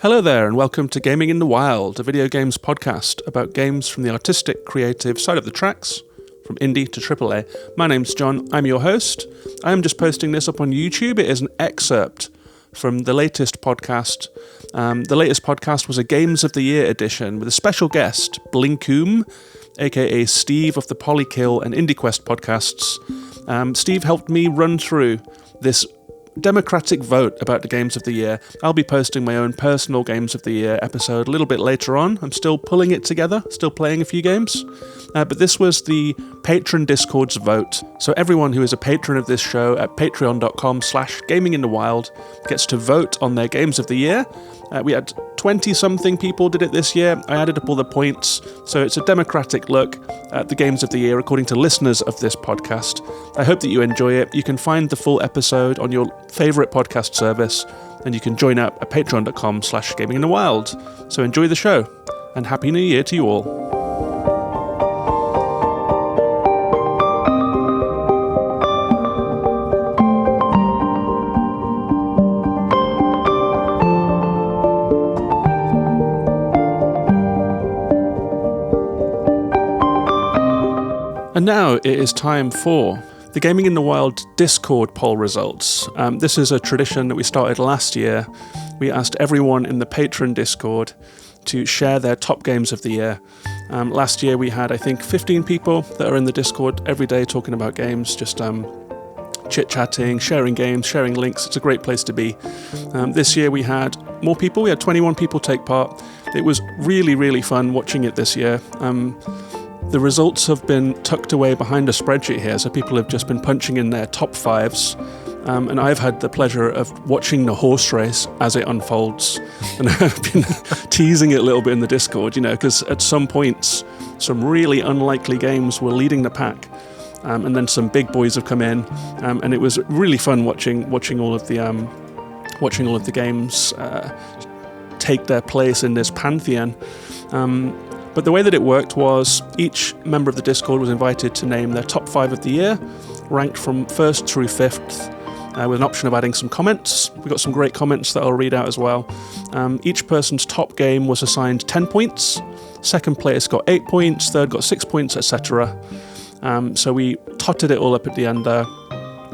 Hello there, and welcome to Gaming in the Wild, a video games podcast about games from the artistic, creative side of the tracks, from indie to AAA. My name's John, I'm your host. I am just posting this up on YouTube. It is an excerpt from the latest podcast. The latest podcast was a Games of the Year edition with a special guest, Blinkoom, aka Steve of the Polykill and IndieQuest podcasts. Steve helped me run through this democratic vote about the Games of the Year. I'll be posting my own personal Games of the Year episode a little bit later on. I'm still pulling it together, still playing a few games. But this was the Patron Discord's vote. So everyone who is a patron of this show at patreon.com/gaminginthewild gets to vote on their Games of the Year. We had 20-something people did it this year. I added up all the points. So it's a democratic look at the Games of the Year according to listeners of this podcast. I hope that you enjoy it. You can find the full episode on your favourite podcast service, and you can join up at patreon.com/gaminginthewild. So enjoy the show, and Happy New Year to you all. And now it is time for the Gaming in the Wild Discord poll results. This is a tradition that we started last year. We asked everyone in the Patron Discord to share their top games of the year. Last year we had, I think, 15 people that are in the Discord every day talking about games, just chit-chatting, sharing games, sharing links. It's a great place to be. This year we had more people. We had 21 people take part. It was really, really fun watching it this year. The results have been tucked away behind a spreadsheet here, so people have just been punching in their top fives. And I've had the pleasure of watching the horse race as it unfolds. And I've been teasing it a little bit in the Discord, because at some points, some really unlikely games were leading the pack. And then some big boys have come in. And it was really fun watching all of the games take their place in this pantheon. But the way that it worked was each member of the Discord was invited to name their top 5 of the year, ranked from 1st through 5th, with an option of adding some comments. We got some great comments that I'll read out as well. Each person's top game was assigned 10 points, second place got 8 points, third got 6 points, etc. So we totted it all up at the end there,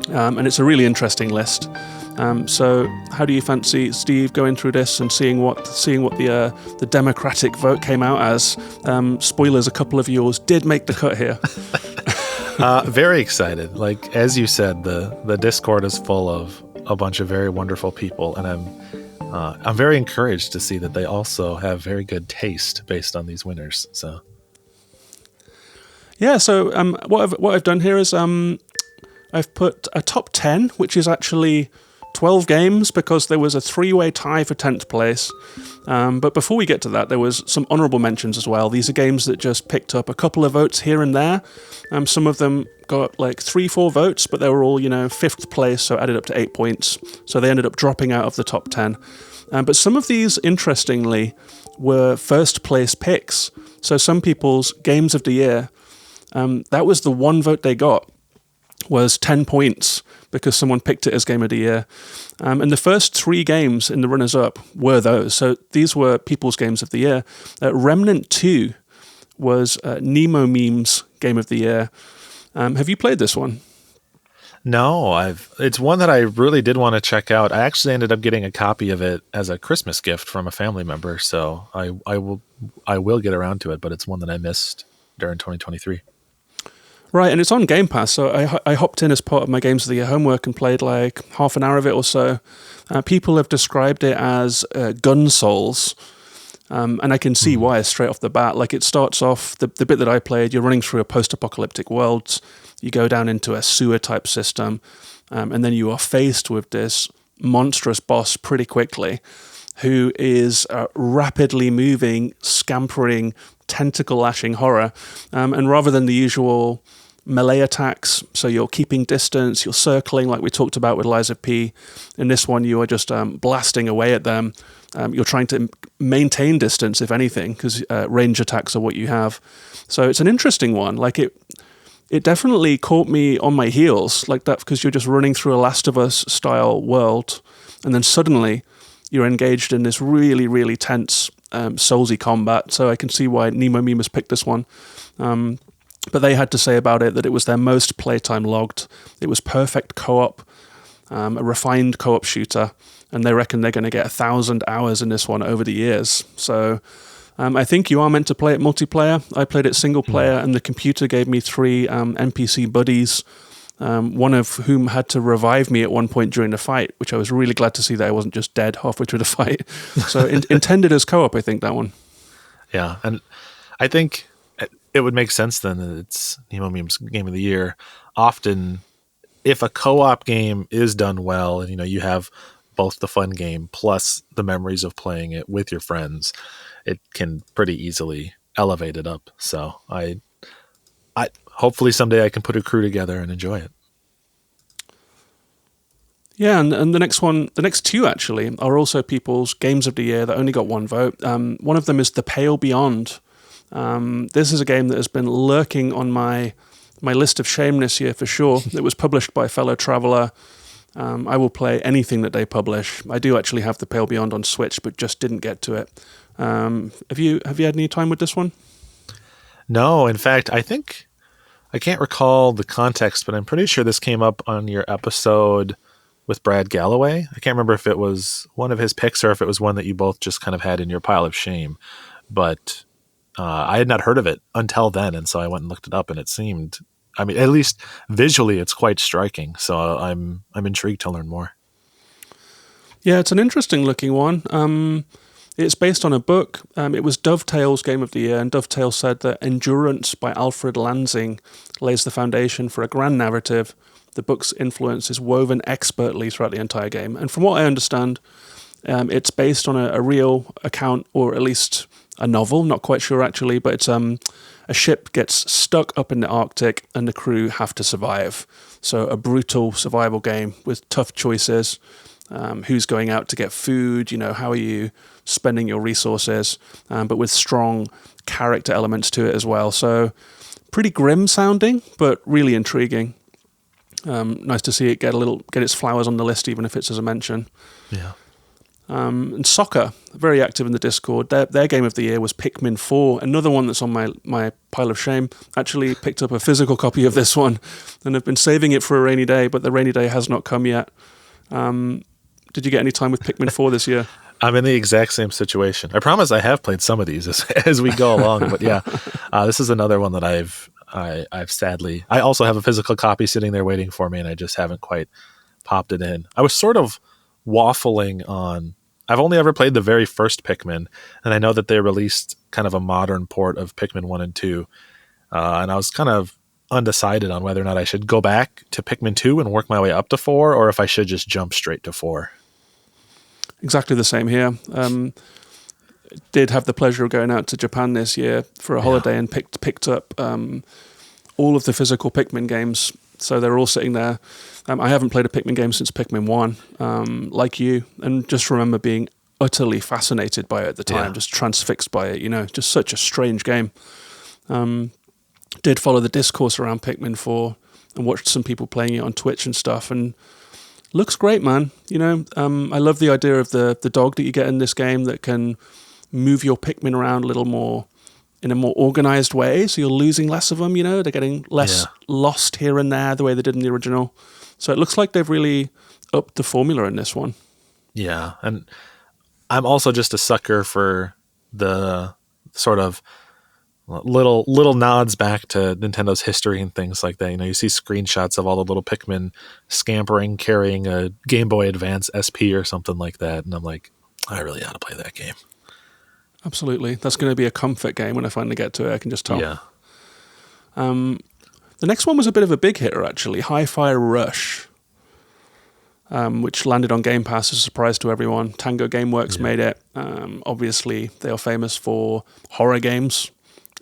and it's a really interesting list. So how do you fancy, Steve, going through this and seeing what the democratic vote came out as? Spoilers, a couple of yours did make the cut here. Very excited. Like, as you said, the Discord is full of a bunch of very wonderful people, and I'm very encouraged to see that they also have very good taste based on these winners. So yeah. So what I've done here is I've put a top 10, which is actually 12 games, because there was a 3-way tie for 10th place. But before we get to that, there was some honourable mentions as well. These are games that just picked up a couple of votes here and there. Some of them got like 3-4 votes, but they were all, 5th place, so added up to 8 points. So they ended up dropping out of the top 10. But some of these, interestingly, were first place picks. So some people's Games of the Year, that was the one vote they got, was 10 points, because someone picked it as Game of the Year. And the first 3 games in the runners-up were those. So these were people's Games of the Year. Remnant 2 was Nemo Meme's Game of the Year. Have you played this one? No, it's one that I really did want to check out. I actually ended up getting a copy of it as a Christmas gift from a family member, so I will get around to it, but it's one that I missed during 2023. Right, and it's on Game Pass, so I hopped in as part of my Games of the Year homework and played like half an hour of it or so. People have described it as Gun Souls, and I can see why straight off the bat. Like, it starts off, the bit that I played, you're running through a post-apocalyptic world, you go down into a sewer-type system, and then you are faced with this monstrous boss pretty quickly, who is rapidly moving, scampering, tentacle-lashing horror, and rather than the usual melee attacks, so you're keeping distance, you're circling like we talked about with Lies of P. In this one, you are just blasting away at them. You're trying to maintain distance, if anything, because range attacks are what you have. So it's an interesting one. Like, it definitely caught me on my heels like that, because you're just running through a Last of Us style world, and then suddenly you're engaged in this really, really tense soulsy combat. So I can see why Nemo Mimas picked this one. But they had to say about it that it was their most playtime logged. It was perfect co-op, a refined co-op shooter, and they reckon they're going to get 1,000 hours in this one over the years. So I think you are meant to play it multiplayer. I played it single player, and the computer gave me 3 NPC buddies, one of whom had to revive me at one point during the fight, which I was really glad to see that I wasn't just dead halfway through the fight. So intended as co-op, I think, that one. Yeah, and I think it would make sense then that it's Nemo Meme's Game of the Year. Often, if a co-op game is done well, and you have both the fun game plus the memories of playing it with your friends, it can pretty easily elevate it up. So I hopefully someday I can put a crew together and enjoy it. Yeah, and the next 2 actually are also people's games of the year that only got 1 vote. One of them is The Pale Beyond. This is a game that has been lurking on my list of shame this year for sure. It was published by Fellow Traveller. I will play anything that they publish. I do actually have The Pale Beyond on Switch, but just didn't get to it. Have you had any time with this one? No, in fact, I can't recall the context, but I'm pretty sure this came up on your episode with Brad Galloway. I can't remember if it was one of his picks or if it was one that you both just kind of had in your pile of shame. But I had not heard of it until then, and so I went and looked it up, and it seemed, I mean, at least visually, it's quite striking. So I'm intrigued to learn more. Yeah, it's an interesting looking one. It's based on a book. It was Dovetail's Game of the Year, and Dovetail said that Endurance by Alfred Lansing lays the foundation for a grand narrative. The book's influence is woven expertly throughout the entire game. And from what I understand, it's based on a real account, or at least a novel, not quite sure actually, but it's a ship gets stuck up in the Arctic and the crew have to survive. So a brutal survival game with tough choices. Who's going out to get food, how are you spending your resources, but with strong character elements to it as well. So pretty grim sounding, but really intriguing. Nice to see it get its flowers on the list, even if it's as a mention. Yeah. And Soccer, very active in the Discord. Their game of the year was Pikmin 4, another one that's on my pile of shame. Actually picked up a physical copy of this one, and have been saving it for a rainy day, but the rainy day has not come yet. Did you get any time with Pikmin 4 this year? I'm in the exact same situation. I promise I have played some of these as we go along, but yeah, this is another one that I've sadly, I also have a physical copy sitting there waiting for me, and I just haven't quite popped it in. I was sort of waffling on, I've only ever played the very first Pikmin, and I know that they released kind of a modern port of Pikmin 1 and 2, and I was kind of undecided on whether or not I should go back to Pikmin 2 and work my way up to 4, or if I should just jump straight to 4. Exactly the same here. Did have the pleasure of going out to Japan this year for a holiday and picked up all of the physical Pikmin games. So they're all sitting there. I haven't played a Pikmin game since Pikmin 1, like you, and just remember being utterly fascinated by it at the time, just transfixed by it, just such a strange game. Did follow the discourse around Pikmin 4 and watched some people playing it on Twitch and stuff, and looks great, man. I love the idea of the dog that you get in this game that can move your Pikmin around a little more in a more organized way, so you're losing less of them, they're getting less lost here and there the way they did in the original. So it looks like they've really upped the formula in this one. Yeah, and I'm also just a sucker for the sort of little nods back to Nintendo's history and things like that. You see screenshots of all the little Pikmin scampering, carrying a Game Boy Advance SP or something like that, and I'm like, I really ought to play that game. Absolutely. That's going to be a comfort game when I finally get to it, I can just tell. Yeah. The next one was a bit of a big hitter, actually. Hi-Fi Rush, which landed on Game Pass as a surprise to everyone. Tango Gameworks made it. Obviously, they are famous for horror games.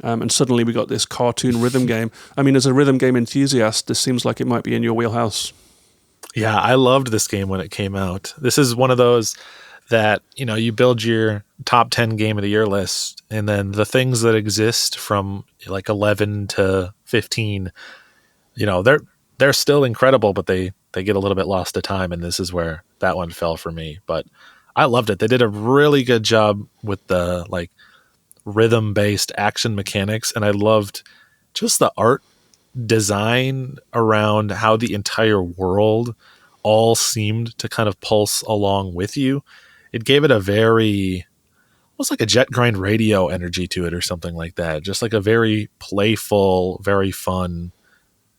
And suddenly we got this cartoon rhythm game. I mean, as a rhythm game enthusiast, this seems like it might be in your wheelhouse. Yeah, I loved this game when it came out. This is one of those that, you build your top 10 game of the year list, and then the things that exist from like 11 to 15, they're still incredible, but they get a little bit lost to time, and this is where that one fell for me. But I loved it. They did a really good job with the like rhythm-based action mechanics, and I loved just the art design around how the entire world all seemed to kind of pulse along with you. It gave it a very almost like a Jet Grind Radio energy to it or something like that. Just like a very playful, very fun,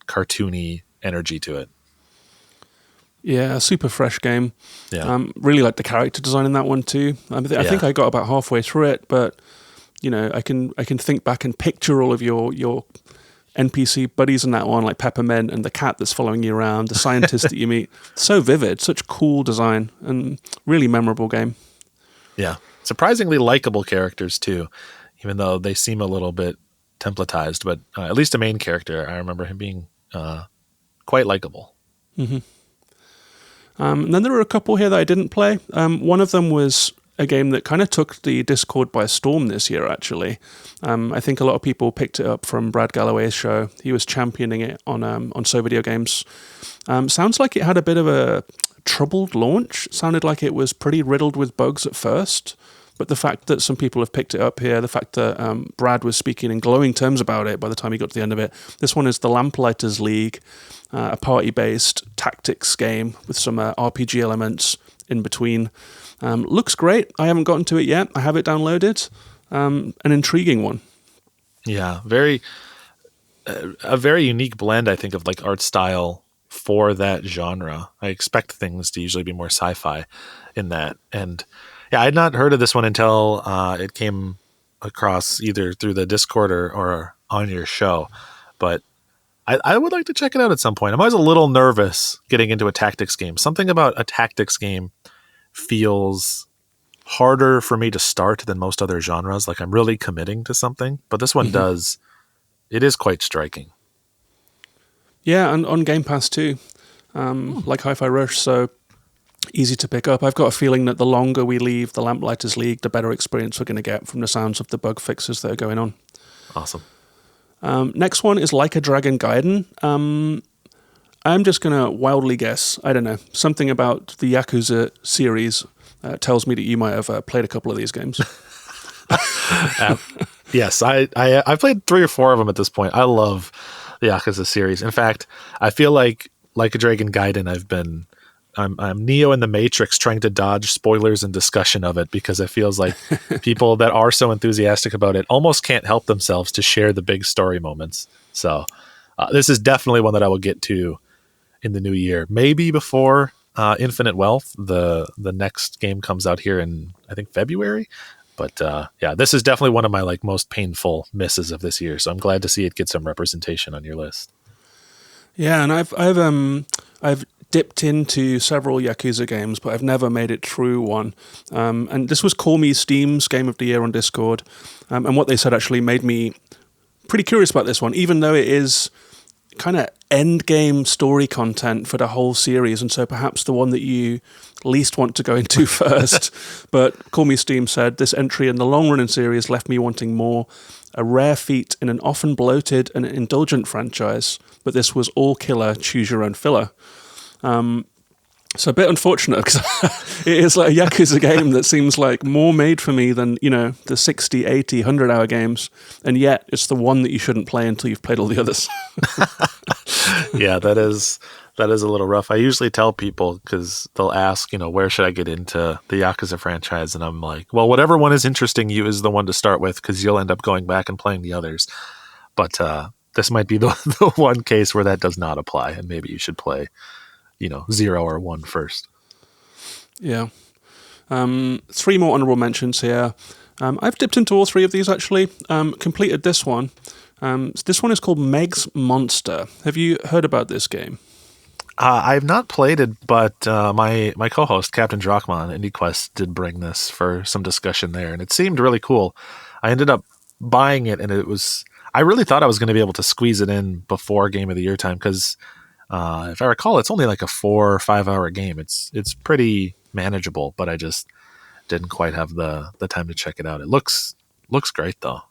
cartoony energy to it. Yeah, a super fresh game. Yeah. Really like the character design in that one too. I think I got about halfway through it, but I can think back and picture all of your NPC buddies in that one, like Peppermint and the cat that's following you around, the scientist that you meet. So vivid, such cool design, and really memorable game. Yeah. Surprisingly likable characters too, even though they seem a little bit templatized, but at least a main character, I remember him being quite likable. Mm-hmm. And then there were a couple here that I didn't play. One of them was a game that kind of took the Discord by storm this year, actually. I think a lot of people picked it up from Brad Galloway's show. He was championing it on So Video Games. Sounds like it had a bit of a troubled launch. Sounded like it was pretty riddled with bugs at first. But the fact that some people have picked it up here, the fact that Brad was speaking in glowing terms about it by the time he got to the end of it. This one is the Lamplighters League, a party-based tactics game with some RPG elements in between. Looks great. I haven't gotten to it yet. I have it downloaded. An intriguing one. Yeah, a very unique blend, I think, of like art style for that genre. I expect things to usually be more sci-fi in that. And yeah, I had not heard of this one until it came across either through the Discord or on your show. But I would like to check it out at some point. I'm always a little nervous getting into a tactics game. Something about a tactics game feels harder for me to start than most other genres. Like I'm really committing to something, but this one does. It is quite striking. Yeah, and on Game Pass too, like Hi-Fi Rush, so easy to pick up. I've got a feeling that the longer we leave the Lamplighters League, the better experience we're going to get from the sounds of the bug fixes that are going on. Awesome. Next one is Like a Dragon Gaiden. I'm just going to wildly guess, I don't know, something about the Yakuza series tells me that you might have played a couple of these games. Yes, I played 3 or 4 of them at this point. I love the Yakuza series. In fact, I feel like a Dragon Gaiden, I'm Neo in the Matrix trying to dodge spoilers and discussion of it because it feels like people that are so enthusiastic about it almost can't help themselves to share the big story moments. So this is definitely one that I will get to in the new year, maybe before Infinite Wealth. The next game comes out here in, I think, February. But yeah, this is definitely one of my like most painful misses of this year. So I'm glad to see it get some representation on your list. Yeah, and I've dipped into several Yakuza games, but I've never made it through one. And this was Call Me Steam's Game of the Year on Discord. And what they said actually made me pretty curious about this one, even though it is kind of end game story content for the whole series, and so perhaps the one that you least want to go into first. But Call Me Steam said, this entry in the long-running series left me wanting more, a rare feat in an often bloated and indulgent franchise, but this was all killer, choose your own filler. So a bit unfortunate because it is like a Yakuza game that seems like more made for me than, the 60, 80, 100-hour games. And yet it's the one that you shouldn't play until you've played all the others. Yeah, that is a little rough. I usually tell people because they'll ask, where should I get into the Yakuza franchise? And I'm like, well, whatever one is interesting you is the one to start with because you'll end up going back and playing the others. But this might be the one case where that does not apply. And maybe you should play 0 or 1 first. Yeah. 3 more honorable mentions here. I've dipped into all 3 of these actually. Completed this one. This one is called Meg's Monster. Have you heard about this game? I've not played it, but my co-host, Captain Drachma on IndieQuest, did bring this for some discussion there, and it seemed really cool. I ended up buying it, and I really thought I was going to be able to squeeze it in before Game of the Year time, because if I recall, it's only like a 4 or 5 hour game. It's pretty manageable, but I just didn't quite have the time to check it out. It looks great though.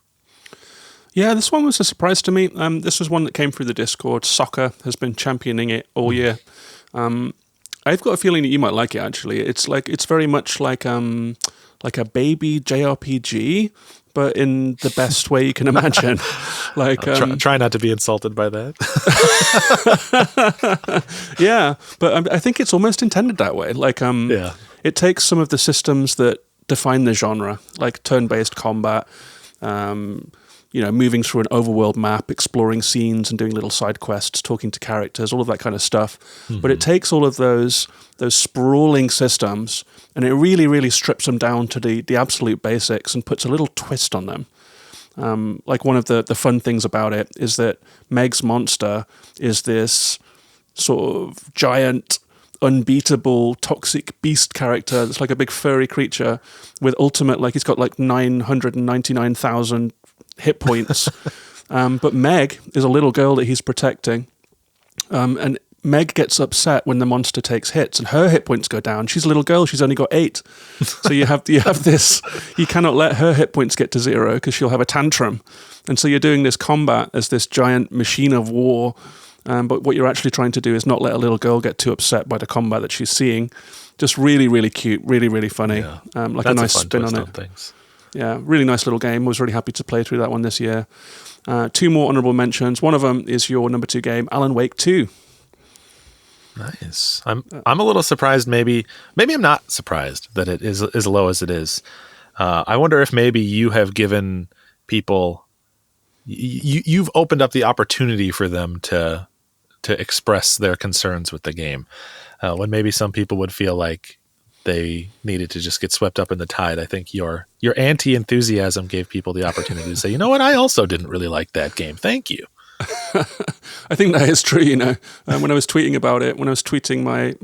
Yeah, this one was a surprise to me. This was one that came through the Discord. Soccer has been championing it all year. I've got a feeling that you might like it. Actually, it's very much like a baby JRPG, but in the best way you can imagine. Like, try not to be insulted by that. yeah, but I think it's almost intended that way. Like, Yeah. it takes some of the systems that define the genre, like turn-based combat, moving through an overworld map, exploring scenes and doing little side quests, talking to characters, all of that kind of stuff. Mm-hmm. But it takes all of those sprawling systems and it really, really strips them down to the absolute basics and puts a little twist on them. Like one of the fun things about it is that Meg's monster is this sort of giant, unbeatable, toxic beast character that's like a big furry creature with ultimate, like he's got like 999,000 hit points. But Meg is a little girl that he's protecting. And Meg gets upset when the monster takes hits and her hit points go down. She's a little girl. She's only got 8. So you have this, you cannot let her hit points get to 0 because she'll have a tantrum. And so you're doing this combat as this giant machine of war. But what you're actually trying to do is not let a little girl get too upset by the combat that she's seeing. Just really, really cute, really, really funny. Yeah. Like That's a nice a fun spin on twist it. Things. Yeah, really nice little game. I was really happy to play through that one this year. 2 more honorable mentions. One of them is your number 2 game, Alan Wake 2. Nice. I'm a little surprised. Maybe I'm not surprised that it is as low as it is. I wonder if maybe you have given people, you've opened up the opportunity for them to express their concerns with the game. When maybe some people would feel like they needed to just get swept up in the tide. I think your anti-enthusiasm gave people the opportunity to say, you know what, I also didn't really like that game. Thank you. I think that is true. When I was tweeting about it, when I was tweeting my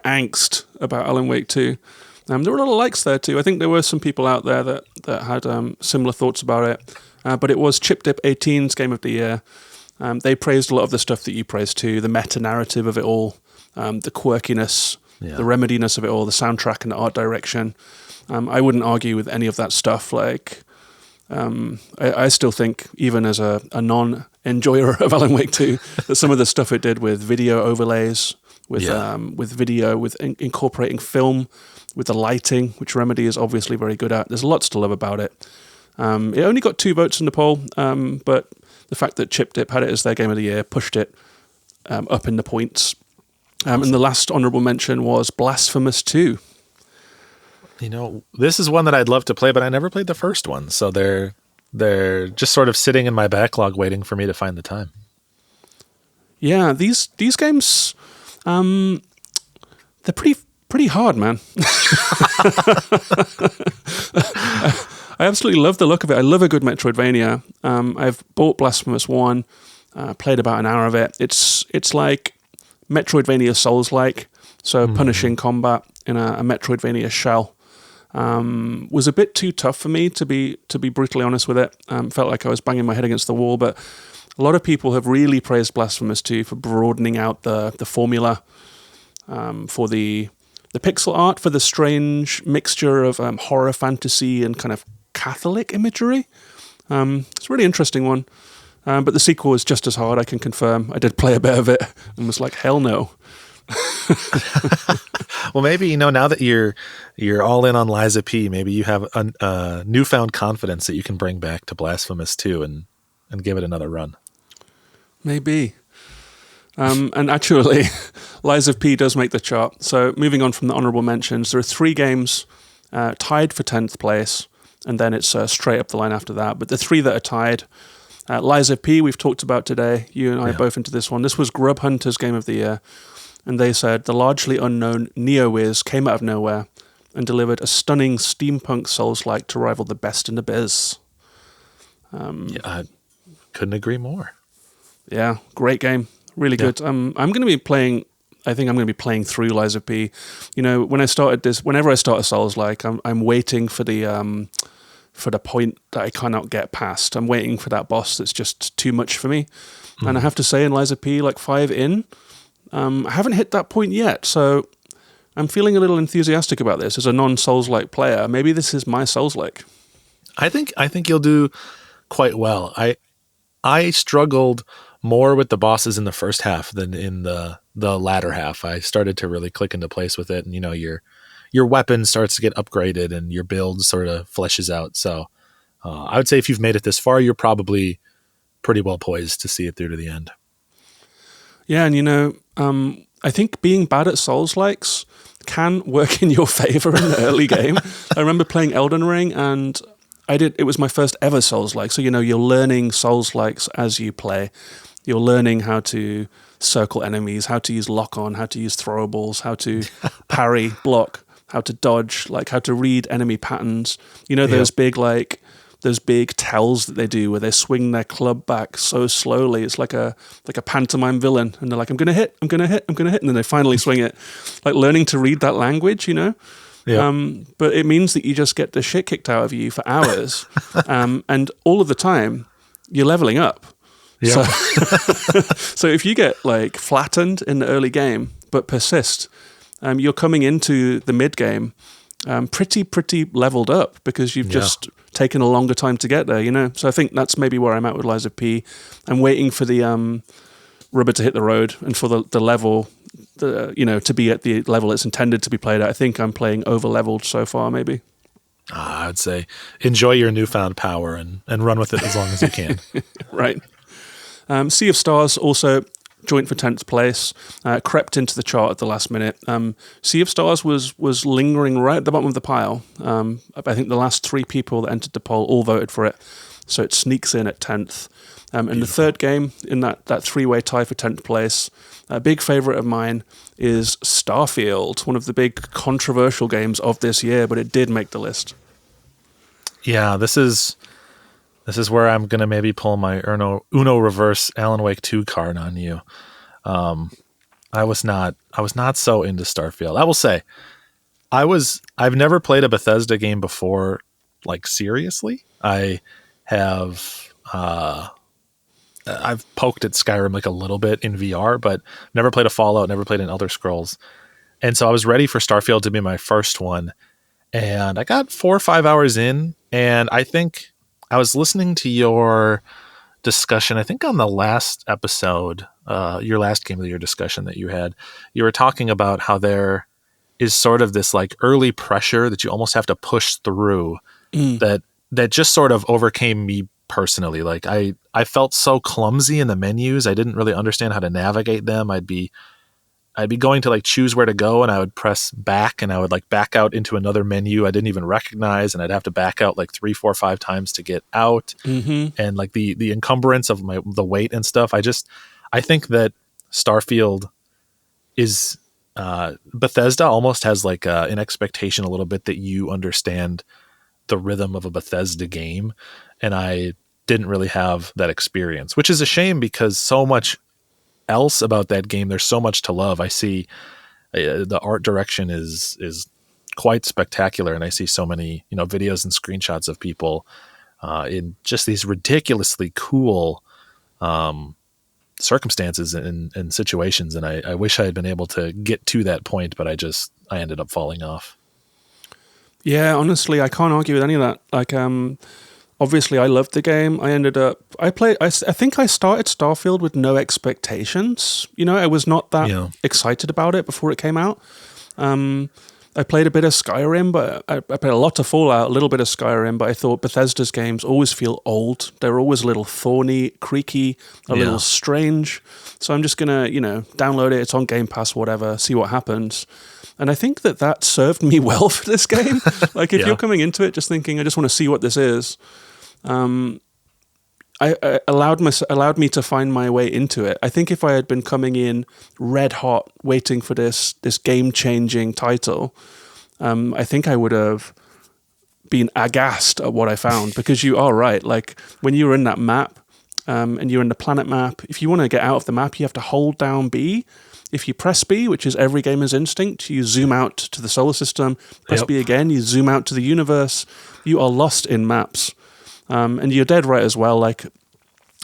angst about Alan Wake 2, there were a lot of likes there too. I think there were some people out there that had similar thoughts about it. But it was ChipDip18's Game of the Year. They praised a lot of the stuff that you praised too, the meta-narrative of it all, the quirkiness, the remediness of it all, the soundtrack and the art direction. I wouldn't argue with any of that stuff. Like, I still think, even as a non-enjoyer of Alan Wake 2, that some of the stuff it did with video overlays, with video, with incorporating film, with the lighting, which Remedy is obviously very good at. There's lots to love about it. It only got 2 votes in the poll, but the fact that Chip Dip had it as their Game of the Year pushed it up in the points. And the last honorable mention was Blasphemous 2. This is one that I'd love to play, but I never played the first one. So they're just sort of sitting in my backlog waiting for me to find the time. Yeah, these games, they're pretty hard, man. I absolutely love the look of it. I love a good Metroidvania. I've bought Blasphemous 1, played about an hour of it. It's like Metroidvania Souls-like, so punishing combat in a Metroidvania shell. Was a bit too tough for me, to be brutally honest with it. Felt like I was banging my head against the wall, but a lot of people have really praised Blasphemous 2 for broadening out the formula, for the pixel art, for the strange mixture of horror fantasy and kind of Catholic imagery. It's a really interesting one. But the sequel is just as hard, I can confirm. I did play a bit of it and was like, hell no. Well, maybe, now that you're all in on Liza P, maybe you have a newfound confidence that you can bring back to Blasphemous 2 and give it another run. Maybe. And actually, Lies of P does make the chart. So moving on from the honorable mentions, there are 3 games tied for 10th place, and then it's straight up the line after that. But the 3 that are tied, Lies of P we've talked about today. You and I are both into this one. This was Grub Hunter's Game of the Year. And they said the largely unknown NeoWiz came out of nowhere and delivered a stunning steampunk Souls-like to rival the best in the biz. I couldn't agree more. Yeah, great game. Really good. I'm going to be playing... I think I'm going to be playing through Lies of P. When I started this, whenever I start a Souls-like, I'm waiting for the point that I cannot get past. I'm waiting for that boss that's just too much for me. And I have to say, in Lies of P, like 5 in, I haven't hit that point yet, so I'm feeling a little enthusiastic about this as a non-Souls-like player. Maybe this is my Souls-like. I think you'll do quite well. I struggled more with the bosses in the first half than in the the latter half. I started to really click into place with it, and your weapon starts to get upgraded and your build sort of fleshes out. So I would say if you've made it this far, you're probably pretty well poised to see it through to the end. Yeah, and I think being bad at Souls-likes can work in your favor in the early game. I remember playing Elden Ring, and it was my first ever Souls-like. So, you're learning Souls-likes as you play. You're learning how to circle enemies, how to use lock-on, how to use throwables, how to parry, block, how to dodge, like how to read enemy patterns. Those big tells that they do where they swing their club back so slowly. It's like a pantomime villain, and they're like, I'm gonna hit, I'm gonna hit, I'm gonna hit, and then they finally swing it. Like learning to read that language, Yeah. But it means that you just get the shit kicked out of you for hours, and all of the time you're leveling up. Yeah. So if you get like flattened in the early game but persist, you're coming into the mid game pretty leveled up because you've just taken a longer time to get there, So I think that's maybe where I'm at with Lies of P. I'm waiting for the rubber to hit the road and for the level, to be at the level it's intended to be played at. I think I'm playing over-leveled so far, maybe. I would say enjoy your newfound power and run with it as long as you can. Right. Sea of Stars also joint for 10th place, crept into the chart at the last minute. Sea of Stars was lingering right at the bottom of the pile. I think the last 3 people that entered the poll all voted for it, so it sneaks in at 10th. And the third game in that 3-way tie for 10th place, a big favourite of mine is Starfield, one of the big controversial games of this year, but it did make the list. Yeah, this is where I'm going to maybe pull my Uno reverse Alan Wake 2 card on you. I was not so into Starfield. I will say I've never played a Bethesda game before, like seriously. I have I've poked at Skyrim like a little bit in VR, but never played a Fallout, never played an Elder Scrolls. And so I was ready for Starfield to be my first one. And I got 4 or 5 hours in, and I think I was listening to your discussion, I think on the last episode, your last Game of the Year discussion that you had, you were talking about how there is sort of this like early pressure that you almost have to push through that just sort of overcame me personally. Like I felt so clumsy in the menus. I didn't really understand how to navigate them. I'd be going to like choose where to go, and I would press back, and I would like back out into another menu I didn't even recognize, and I'd have to back out like 3, 4, 5 times to get out. And like the encumbrance of the weight and stuff. I think that Starfield is Bethesda almost has like an expectation a little bit that you understand the rhythm of a Bethesda game, and I didn't really have that experience, which is a shame because so much else about that game, there's so much to love. I see the art direction is quite spectacular, and I see so many videos and screenshots of people in just these ridiculously cool circumstances and situations, and I wish I had been able to get to that point, but I ended up falling off. Yeah, honestly, I can't argue with any of that. Like, obviously, I loved the game. I think I started Starfield with no expectations. I was not that excited about it before it came out. I played a bit of Skyrim, but I played a lot of Fallout, a little bit of Skyrim, but I thought Bethesda's games always feel old. They're always a little thorny, creaky, a little strange. So I'm just going to, download it. It's on Game Pass, whatever, see what happens. And I think that served me well for this game. Like, if you're coming into it just thinking, I just want to see what this is, I allowed me to find my way into it. I think if I had been coming in red hot, waiting for this game-changing title, I think I would have been aghast at what I found, because you are right. Like, when you're in that map, and you're in the planet map, if you want to get out of the map, you have to hold down B. If you press B, which is every gamer's instinct, you zoom out to the solar system. Press B again, you zoom out to the universe. You are lost in maps. And you're dead right as well. Like,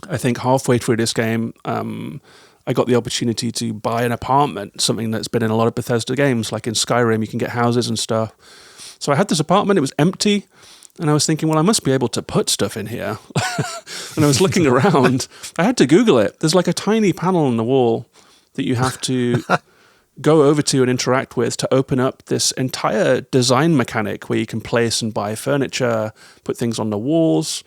I think halfway through this game, I got the opportunity to buy an apartment, something that's been in a lot of Bethesda games. Like in Skyrim, you can get houses and stuff. So I had this apartment, it was empty, and I was thinking, well, I must be able to put stuff in here. And I was looking around. I had to Google it. There's like a tiny panel on the wall that you have to go over to and interact with to open up this entire design mechanic where you can place and buy furniture, put things on the walls,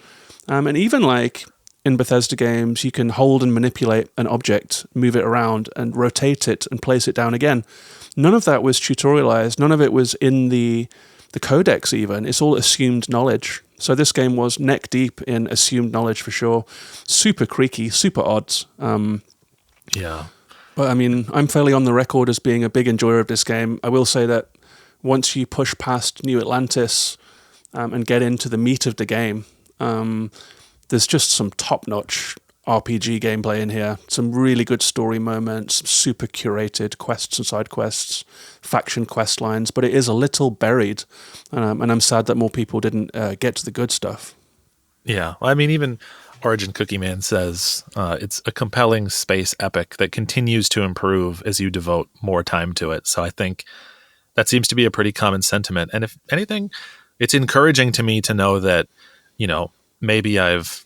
and even like in Bethesda games, you can hold and manipulate an object, move it around and rotate it and place it down again. None of that was tutorialized. None of it was in the codex even. It's all assumed knowledge. So this game was neck deep in assumed knowledge for sure. Super creaky, super odd. Yeah. But I mean, I'm fairly on the record as being a big enjoyer of this game. I will say that once you push past New Atlantis and get into the meat of the game, there's just some top-notch RPG gameplay in here. Some really good story moments, super curated quests and side quests, faction quest lines, but it is a little buried, and I'm sad that more people didn't get to the good stuff. Yeah, I mean, even Origin Cookie Man says it's a compelling space epic that continues to improve as you devote more time to it. So I think that seems to be a pretty common sentiment. And if anything, it's encouraging to me to know that, maybe I've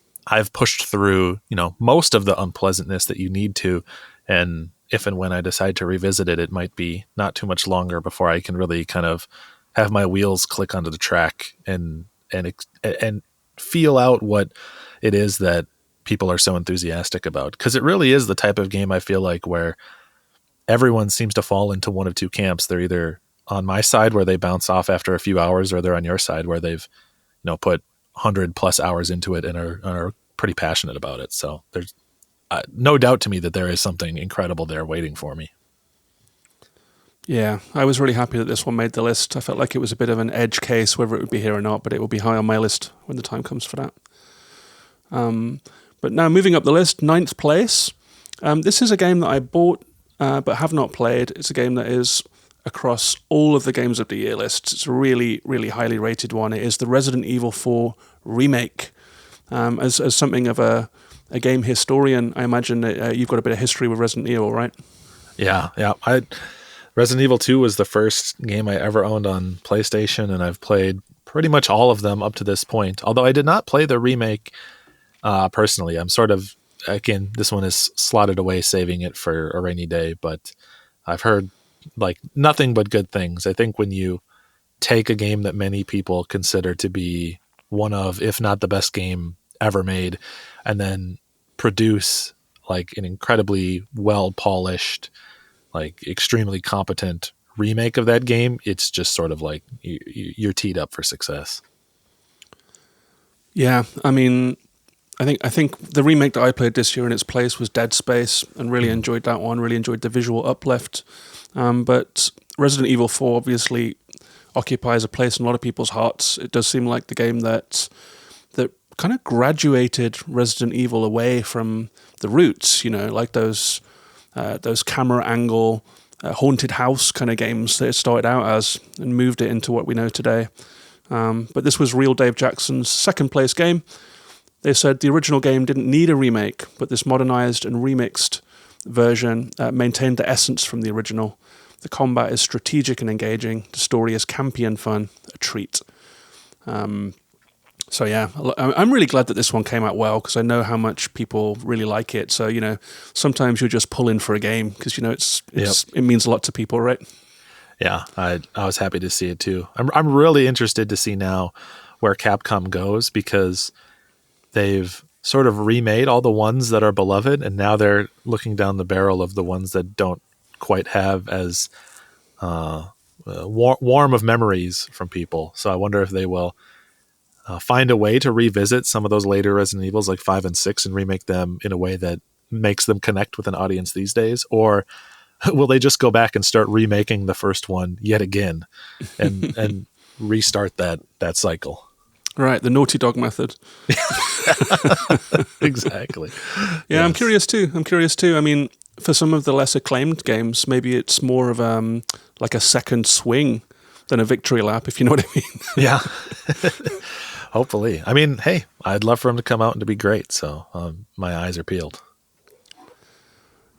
pushed through, most of the unpleasantness that you need to. And if and when I decide to revisit it, it might be not too much longer before I can really kind of have my wheels click onto the track and feel out what it is that people are so enthusiastic about. Because it really is the type of game I feel like where everyone seems to fall into one of two camps. They're either on my side where they bounce off after a few hours, or they're on your side where they've put 100+ hours into it and are pretty passionate about it. So there's no doubt to me that there is something incredible there waiting for me. Yeah, I was really happy that this one made the list. I felt like it was a bit of an edge case, whether it would be here or not, but it will be high on my list when the time comes for that. But now moving up the list, 9th place. This is a game that I bought but have not played. It's a game that is across all of the Games of the Year lists. It's a really, really highly rated one. It is the Resident Evil 4 Remake. As something of a game historian, I imagine that you've got a bit of history with Resident Evil, right? Yeah. Resident Evil 2 was the first game I ever owned on PlayStation, and I've played pretty much all of them up to this point. Although I did not play the remake personally. I'm sort of, again, this one is slotted away, saving it for a rainy day, but I've heard like nothing but good things. I think when you take a game that many people consider to be one of, if not the best game ever made, and then produce like an incredibly well polished, like extremely competent remake of that game, it's just sort of like you're teed up for success. Yeah, I mean, I think the remake that I played this year in its place was Dead Space, and really enjoyed that one. Really enjoyed the visual uplift. But Resident Evil 4 obviously occupies a place in a lot of people's hearts. It does seem like the game that kind of graduated Resident Evil away from the roots, like those camera angle, haunted house kind of games that it started out as, and moved it into what we know today. But this was real Dave Jackson's second place game. They said the original game didn't need a remake, but this modernized and remixed version maintained the essence from the original. The combat is strategic and engaging. The story is campy and fun, a treat. So yeah, I'm really glad that this one came out well, because I know how much people really like it. So, sometimes you'll just pull in for a game because, it means a lot to people, right? Yeah, I was happy to see it too. I'm really interested to see now where Capcom goes, because they've sort of remade all the ones that are beloved, and now they're looking down the barrel of the ones that don't quite have as warm of memories from people. So I wonder if they will find a way to revisit some of those later Resident Evils like 5 and 6 and remake them in a way that makes them connect with an audience these days, or will they just go back and start remaking the first one yet again and restart that cycle? Right, the Naughty Dog method. Exactly. Yeah, yes. I'm curious too. I mean, for some of the less acclaimed games, maybe it's more of like a second swing than a victory lap, if you know what I mean. Yeah. Hopefully. I mean, hey, I'd love for him to come out and to be great, so my eyes are peeled.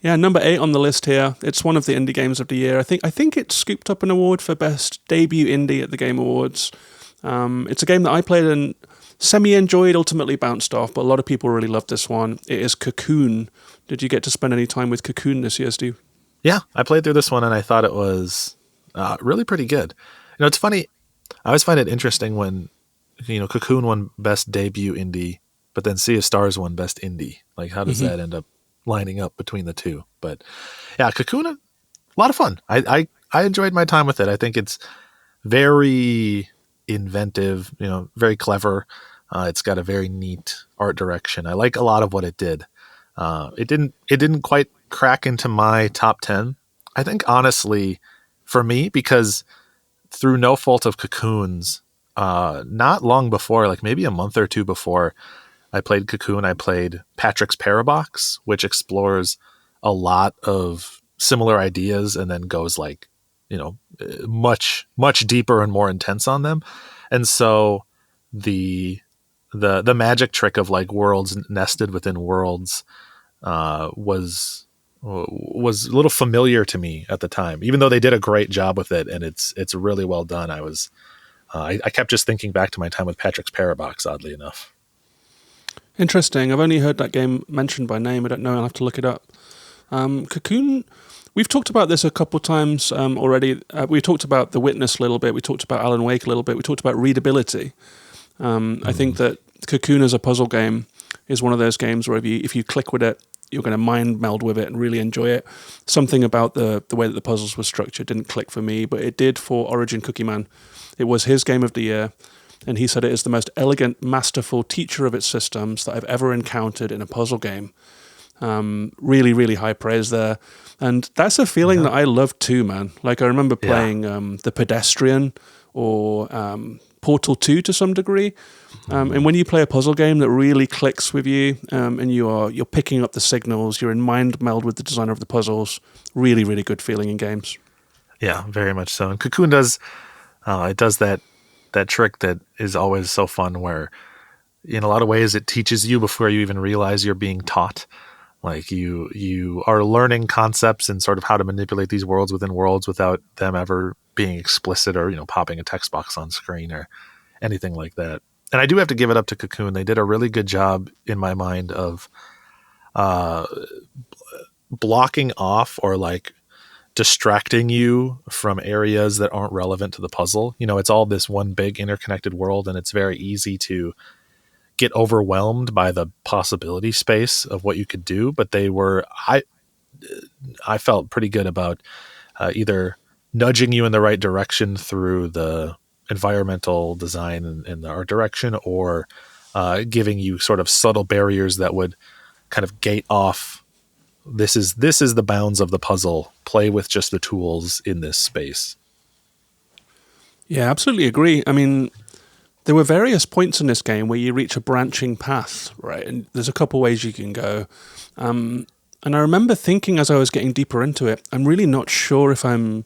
Yeah, number 8 on the list here. It's one of the indie games of the year. I think it scooped up an award for best debut indie at the Game Awards. It's a game that I played and semi-enjoyed, ultimately bounced off, but a lot of people really loved this one. It is Cocoon. Did you get to spend any time with Cocoon this year, Steve? Yeah, I played through this one and I thought it was really pretty good. It's funny. I always find it interesting when Cocoon won Best Debut Indie, but then Sea of Stars won Best Indie. Like, how does Hmm. that end up lining up between the two? But yeah, Cocoon, a lot of fun. I enjoyed my time with it. I think it's very inventive, very clever. It's got a very neat art direction. I like a lot of what it did. It didn't quite crack into my top 10. I think honestly, for me, because through no fault of Cocoon's, not long before, like maybe a month or two before I played Cocoon, I played Patrick's Parabox, which explores a lot of similar ideas and then goes like, much, much deeper and more intense on them. And so the the magic trick of like worlds nested within worlds was a little familiar to me at the time, even though they did a great job with it and it's really well done. I kept just thinking back to my time with Patrick's Parabox, oddly enough. Interesting. I've only heard that game mentioned by name. I don't know. I'll have to look it up. Cocoon. We've talked about this a couple times already. We talked about The Witness a little bit. We talked about Alan Wake a little bit. We talked about readability. I think that Cocoon as a puzzle game is one of those games where if you click with it, you're going to mind meld with it and really enjoy it. Something about the way that the puzzles were structured didn't click for me, but it did for Origin Cookie Man. It was his game of the year, and he said it is the most elegant, masterful teacher of its systems that I've ever encountered in a puzzle game. Really, really high praise there. And that's a feeling that I love too, man. Like I remember playing The Pedestrian or Portal 2 to some degree. And when you play a puzzle game that really clicks with you and you're picking up the signals, you're in mind meld with the designer of the puzzles, really, really good feeling in games. Yeah, very much so. And Cocoon does it does that trick that is always so fun where in a lot of ways it teaches you before you even realize you're being taught. Like you are learning concepts and sort of how to manipulate these worlds within worlds without them ever being explicit or, popping a text box on screen or anything like that. And I do have to give it up to Cocoon. They did a really good job in my mind of blocking off or like distracting you from areas that aren't relevant to the puzzle. It's all this one big interconnected world and it's very easy to get overwhelmed by the possibility space of what you could do, but I felt pretty good about either nudging you in the right direction through the environmental design and the art direction, or giving you sort of subtle barriers that would kind of gate off. This is the bounds of the puzzle. Play with just the tools in this space. Yeah, absolutely agree. I mean, there were various points in this game where you reach a branching path, right? And there's a couple ways you can go. And I remember thinking as I was getting deeper into it, I'm really not sure if I'm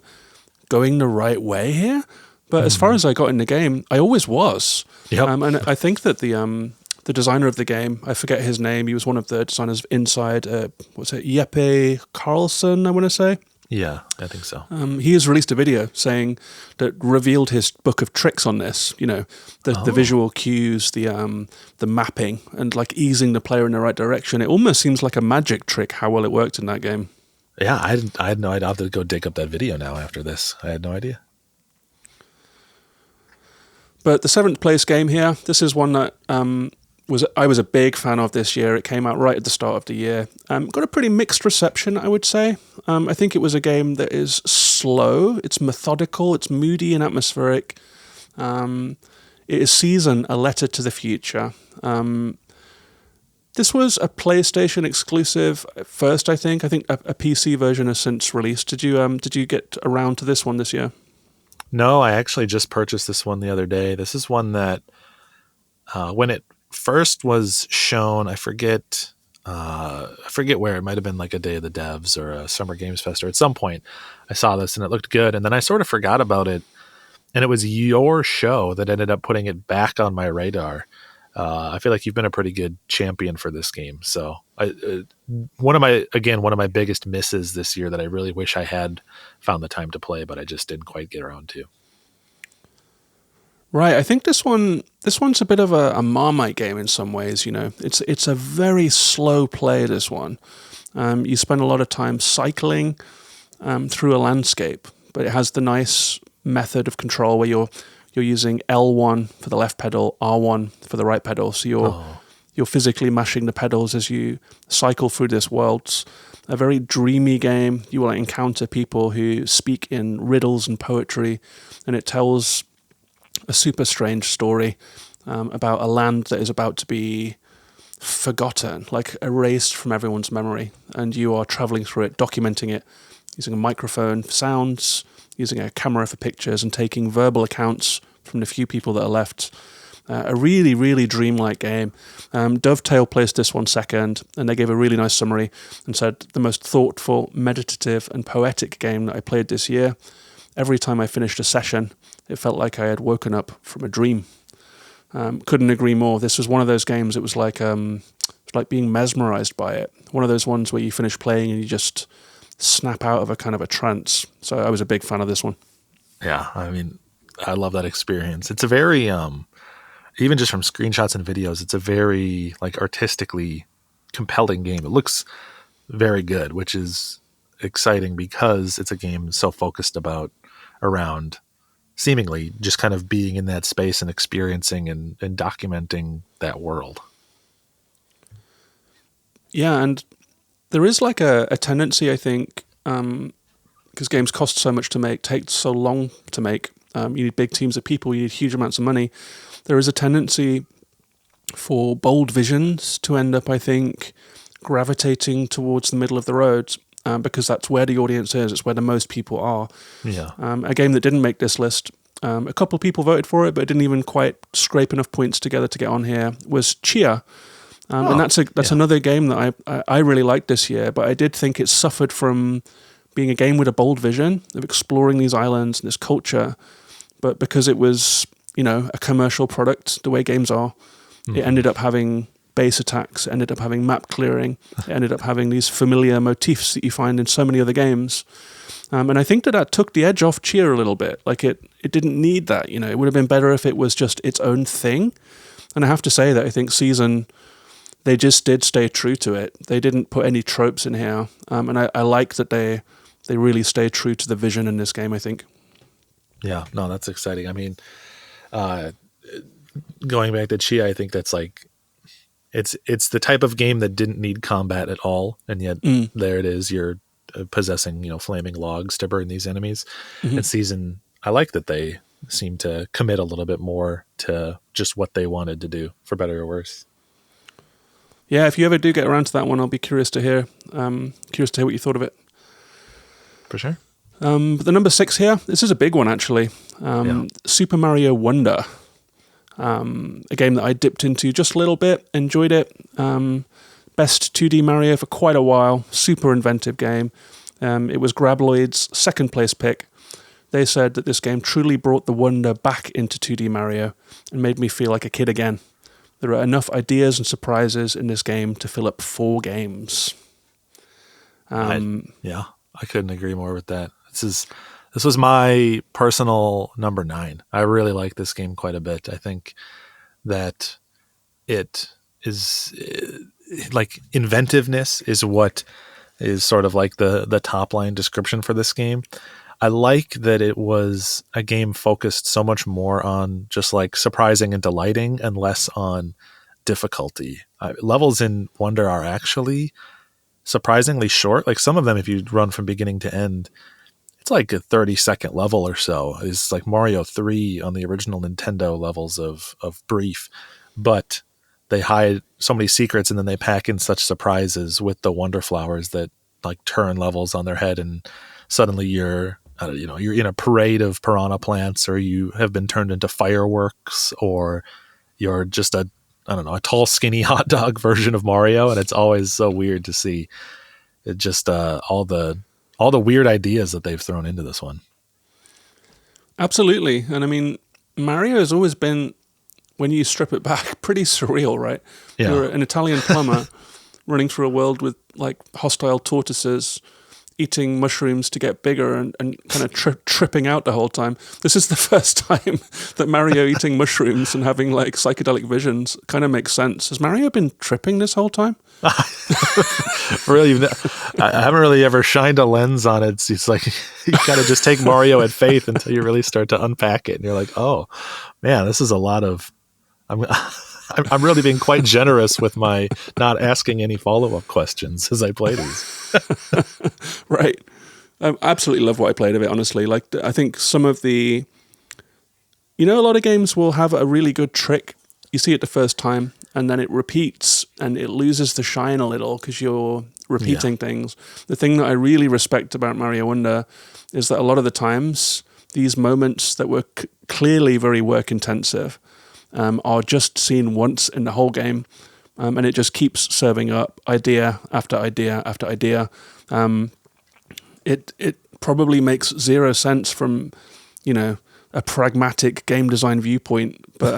going the right way here. But as far as I got in the game, I always was. Yep. And I think that the designer of the game, I forget his name, he was one of the designers of Inside, what's it, Jeppe Carlson, I want to say. Yeah, I think so. He has released a video saying that revealed his book of tricks on this. The visual cues, the mapping, and like easing the player in the right direction. It almost seems like a magic trick how well it worked in that game. Yeah, I had no idea. I'll have to go dig up that video now after this. I had no idea. But the seventh place game here, this is one that I was a big fan of this year. It came out right at the start of the year. Got a pretty mixed reception, I would say. I think it was a game that is slow, it's methodical, it's moody and atmospheric. It is Season, A Letter to the Future. This was a PlayStation exclusive at first, I think. I think a PC version has since released. Did you get around to this one this year? No, I actually just purchased this one the other day. This is one that when it first was shown, I forget where. It might have been like a Day of the Devs or a Summer Games Fest, or at some point I saw this and it looked good, and then I sort of forgot about it, and it was your show that ended up putting it back on my radar. I feel like you've been a pretty good champion for this game. So one of my biggest misses this year that I really wish I had found the time to play, but I just didn't quite get around to. Right, I think this one's a bit of a Marmite game in some ways. It's a very slow play. This one, you spend a lot of time cycling. through a landscape, but it has the nice method of control where you're using L1 for the left pedal, R1 for the right pedal. So you're physically mashing the pedals as you cycle through this world. It's a very dreamy game. You will encounter people who speak in riddles and poetry, and it tells a super strange story about a land that is about to be forgotten, like erased from everyone's memory, and you are traveling through it, documenting it, using a microphone for sounds, using a camera for pictures, and taking verbal accounts from the few people that are left. A really, really dreamlike game. Dovetail placed this one second, and they gave a really nice summary and said, the most thoughtful, meditative, and poetic game that I played this year. Every time I finished a session, it felt like I had woken up from a dream. Couldn't agree more. This was one of those games, it was like being mesmerized by it. One of those ones where you finish playing and you just snap out of a kind of a trance. So I was a big fan of this one. Yeah, I mean, I love that experience. It's a very, even just from screenshots and videos, it's a very like artistically compelling game. It looks very good, which is exciting because it's a game so focused around seemingly just kind of being in that space and experiencing and documenting that world. Yeah, and there is like a tendency, I think, because games cost so much to make, take so long to make, you need big teams of people, you need huge amounts of money. There is a tendency for bold visions to end up, I think, gravitating towards the middle of the road, because that's where the audience is, it's where the most people are. Yeah. A game that didn't make this list, a couple of people voted for it, but it didn't even quite scrape enough points together to get on here, was Chia. And that's another game that I really liked this year, but I did think it suffered from being a game with a bold vision of exploring these islands and this culture, but because it was, a commercial product, the way games are, it ended up having base attacks, it ended up having map clearing, it ended up having these familiar motifs that you find in so many other games. And I think that took the edge off Chia a little bit. Like it didn't need that, it would have been better if it was just its own thing. And I have to say that I think Season, they just did stay true to it. They didn't put any tropes in here. And I like that they really stayed true to the vision in this game, I think. Yeah, no, that's exciting. I mean, going back to Chia, I think that's like, it's the type of game that didn't need combat at all. And yet there it is. You're possessing, flaming logs to burn these enemies. Mm-hmm. And Season, I like that they seem to commit a little bit more to just what they wanted to do, for better or worse. Yeah, if you ever do get around to that one, I'll be curious to hear what you thought of it. For sure. But the number 6 here, this is a big one actually. Super Mario Wonder. A game that I dipped into just a little bit, enjoyed it. Best 2D Mario for quite a while, super inventive game. It was Grabloid's second place pick. They said that this game truly brought the wonder back into 2D Mario and made me feel like a kid again. There are enough ideas and surprises in this game to fill up 4 games. I couldn't agree more with that. This was my personal number 9. I really like this game quite a bit. I think that it is like inventiveness is what is sort of like the top line description for this game. I like that it was a game focused so much more on just like surprising and delighting and less on difficulty. Levels in Wonder are actually surprisingly short. Like some of them, if you run from beginning to end, it's like a 30-second level or so. It's like Mario 3 on the original Nintendo levels of brief, but they hide so many secrets and then they pack in such surprises with the Wonder Flowers that like turn levels on their head, and suddenly you're in a parade of piranha plants, or you have been turned into fireworks, or you're just a tall, skinny hot dog version of Mario. And it's always so weird to see it just all the weird ideas that they've thrown into this one. Absolutely. And I mean, Mario has always been, when you strip it back, pretty surreal, right? Yeah. You're an Italian plumber running through a world with like hostile tortoises eating mushrooms to get bigger and kind of tripping out the whole time. This is the first time that Mario eating mushrooms and having like psychedelic visions kind of makes sense. Has Mario been tripping this whole time? Really? I haven't really ever shined a lens on it. It's like you got to just take Mario at faith until you really start to unpack it, and you're like, oh man, this is a lot of. I'm really being quite generous with my not asking any follow-up questions as I play these. Right. I absolutely love what I played of it, honestly. Like, I think some of the... a lot of games will have a really good trick. You see it the first time, and then it repeats, and it loses the shine a little because you're repeating things. The thing that I really respect about Mario Wonder is that a lot of the times, these moments that were clearly very work-intensive are just seen once in the whole game, and it just keeps serving up idea after idea after idea. It probably makes zero sense from, a pragmatic game design viewpoint, but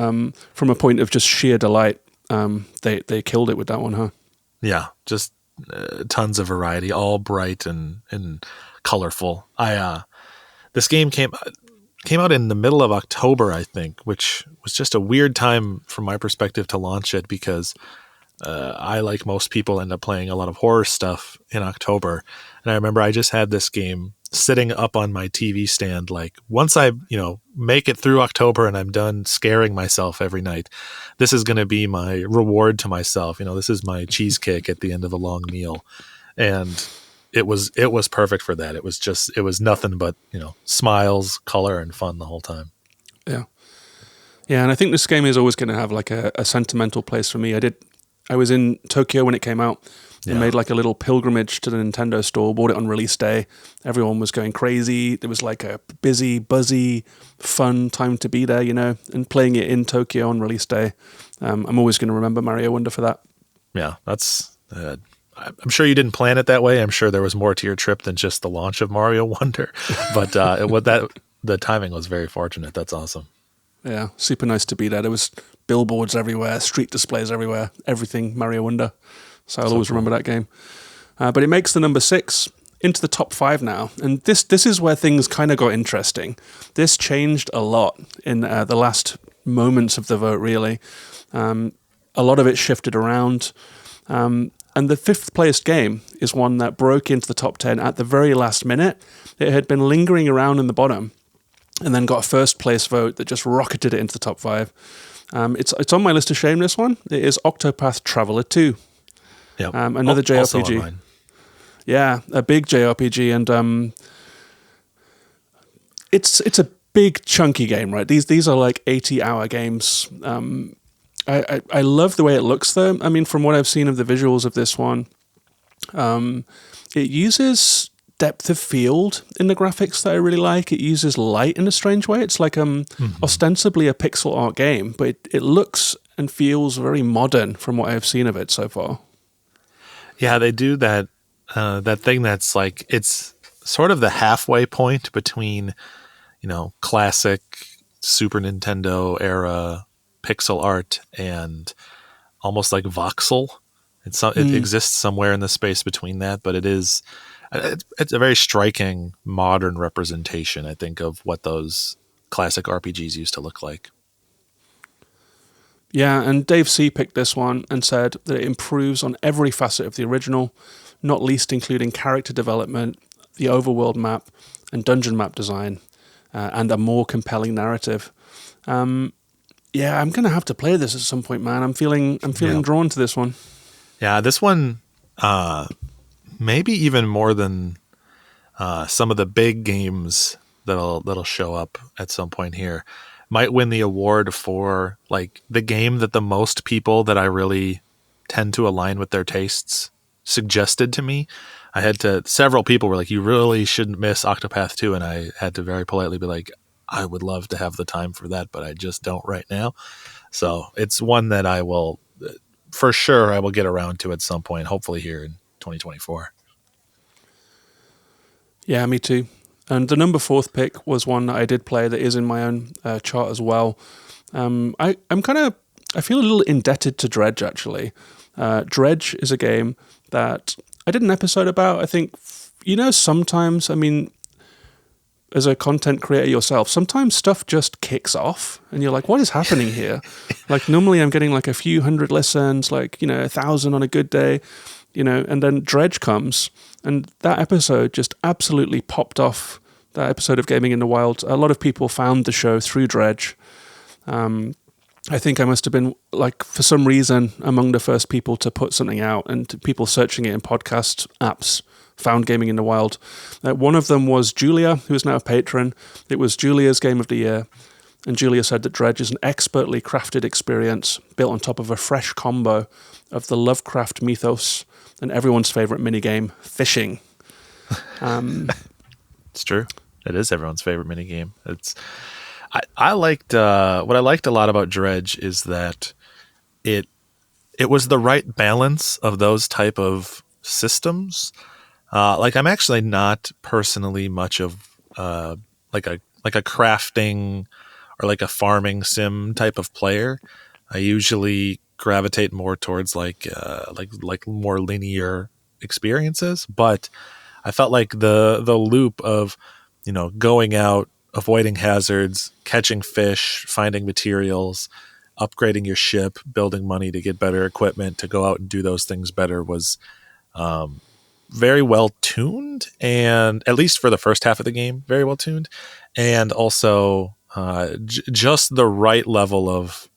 from a point of just sheer delight, they killed it with that one, huh? Yeah, just tons of variety, all bright and colorful. This game came out in the middle of October, I think, which was just a weird time from my perspective to launch it because I, like most people, end up playing a lot of horror stuff in October. And I remember I just had this game sitting up on my TV stand. Like, once I, make it through October and I'm done scaring myself every night, this is going to be my reward to myself. This is my cheesecake at the end of a long meal. And it was perfect for that. It was nothing but, smiles, color, and fun the whole time. Yeah. Yeah, and I think this game is always going to have like a sentimental place for me. I was in Tokyo when it came out and made like a little pilgrimage to the Nintendo store, bought it on release day. Everyone was going crazy. There was like a busy, buzzy, fun time to be there, and playing it in Tokyo on release day. I'm always going to remember Mario Wonder for that. Yeah, that's... I'm sure you didn't plan it that way. I'm sure there was more to your trip than just the launch of Mario Wonder, but the timing was very fortunate. That's awesome. Yeah, super nice to be there. There was billboards everywhere, street displays everywhere, everything Mario Wonder. So I'll always remember that game. But it makes the number 6 into the top 5 now, and this is where things kind of got interesting. This changed a lot in the last moments of the vote. Really, a lot of it shifted around. And the 5th placed game is one that broke into the top 10 at the very last minute. It had been lingering around in the bottom and then got a first place vote that just rocketed it into the top 5. It's on my list of shame, this one. It is Octopath Traveler 2. Yep. Another JRPG. Also on mine. Yeah, a big JRPG, and it's a big chunky game, right? These are like 80-hour games. I love the way it looks, though. I mean, from what I've seen of the visuals of this one, it uses depth of field in the graphics that I really like. It uses light in a strange way. It's like ostensibly a pixel art game, but it looks and feels very modern from what I've seen of it so far. Yeah, they do that thing that's like, it's sort of the halfway point between, classic Super Nintendo era pixel art and almost like voxel. It exists somewhere in the space between that, but it's a very striking modern representation, I think, of what those classic RPGs used to look like. Yeah, and Dave C. picked this one and said that it improves on every facet of the original, not least including character development, the overworld map, and dungeon map design, and a more compelling narrative. Yeah, I'm gonna have to play this at some point, man. I'm feeling drawn to this one. Yeah, this one, maybe even more than some of the big games that'll show up at some point here, might win the award for like the game that the most people that I really tend to align with their tastes suggested to me. Several people were like, you really shouldn't miss Octopath 2. And I had to very politely be like, I would love to have the time for that, but I just don't right now. So it's one that I will get around to at some point, hopefully here in 2024. Yeah, me too. And the number 4th pick was one that I did play that is in my own chart as well. I feel a little indebted to Dredge, actually. Dredge is a game that I did an episode about. I think, sometimes, I mean, as a content creator yourself, sometimes stuff just kicks off and you're like, what is happening here? Like, normally I'm getting like a few hundred listens, like, 1,000 on a good day. and then Dredge comes, and that episode just absolutely popped off. That episode of Gaming in the Wild. A lot of people found the show through Dredge. I think I must have been, like, for some reason, among the first people to put something out, and people searching it in podcast apps found Gaming in the Wild. One of them was Julia, who is now a patron. It was Julia's Game of the Year, and Julia said that Dredge is an expertly crafted experience built on top of a fresh combo of the Lovecraft mythos and everyone's favorite minigame, fishing. It's true. It is everyone's favorite minigame. I liked what I liked a lot about Dredge is that it was the right balance of those type of systems. I'm actually not personally much of like a crafting or like a farming sim type of player. I usually gravitate more towards like more linear experiences, but I felt like the loop of going out, avoiding hazards, catching fish, finding materials, upgrading your ship, building money to get better equipment, to go out and do those things better was very well tuned, and at least for the first half of the game, very well tuned, and also just the right level of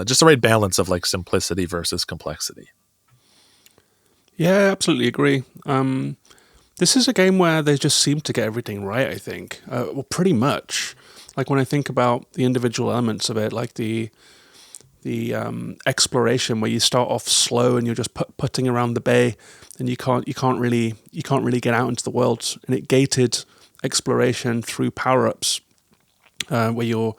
just the right balance of like simplicity versus complexity. Yeah, I absolutely agree. This is a game where they just seem to get everything right, I think. Well, pretty much. Like when I think about the individual elements of it, like the exploration where you start off slow and you're just putting around the bay, and you can't really get out into the world. And it gated exploration through power-ups, where you're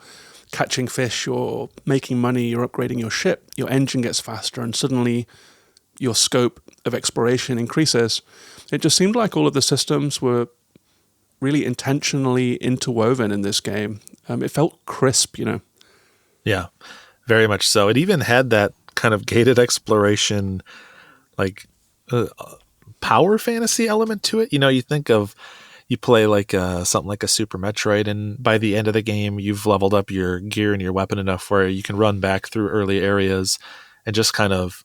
catching fish, you're making money, you're upgrading your ship, your engine gets faster, and suddenly your scope of exploration increases. It just seemed like all of the systems were really intentionally interwoven in this game. It felt crisp, Yeah, very much so. It even had that kind of gated exploration, like power fantasy element to it. You think of, you play like something like a Super Metroid, and by the end of the game, you've leveled up your gear and your weapon enough where you can run back through early areas and just kind of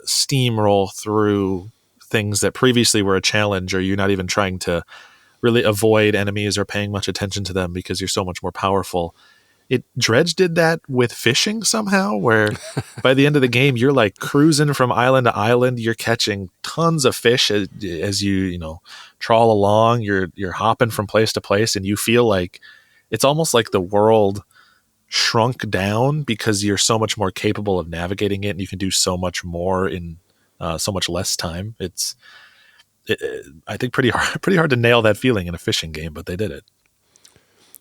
steamroll through things that previously were a challenge, or you're not even trying to really avoid enemies or paying much attention to them because you're so much more powerful. Dredge did that with fishing somehow, where by the end of the game, you're like cruising from island to island. You're catching tons of fish as you trawl along. You're hopping from place to place, and you feel like it's almost like the world shrunk down because you're so much more capable of navigating it, and you can do so much more in so much less time. I think pretty hard to nail that feeling in a fishing game, but they did it.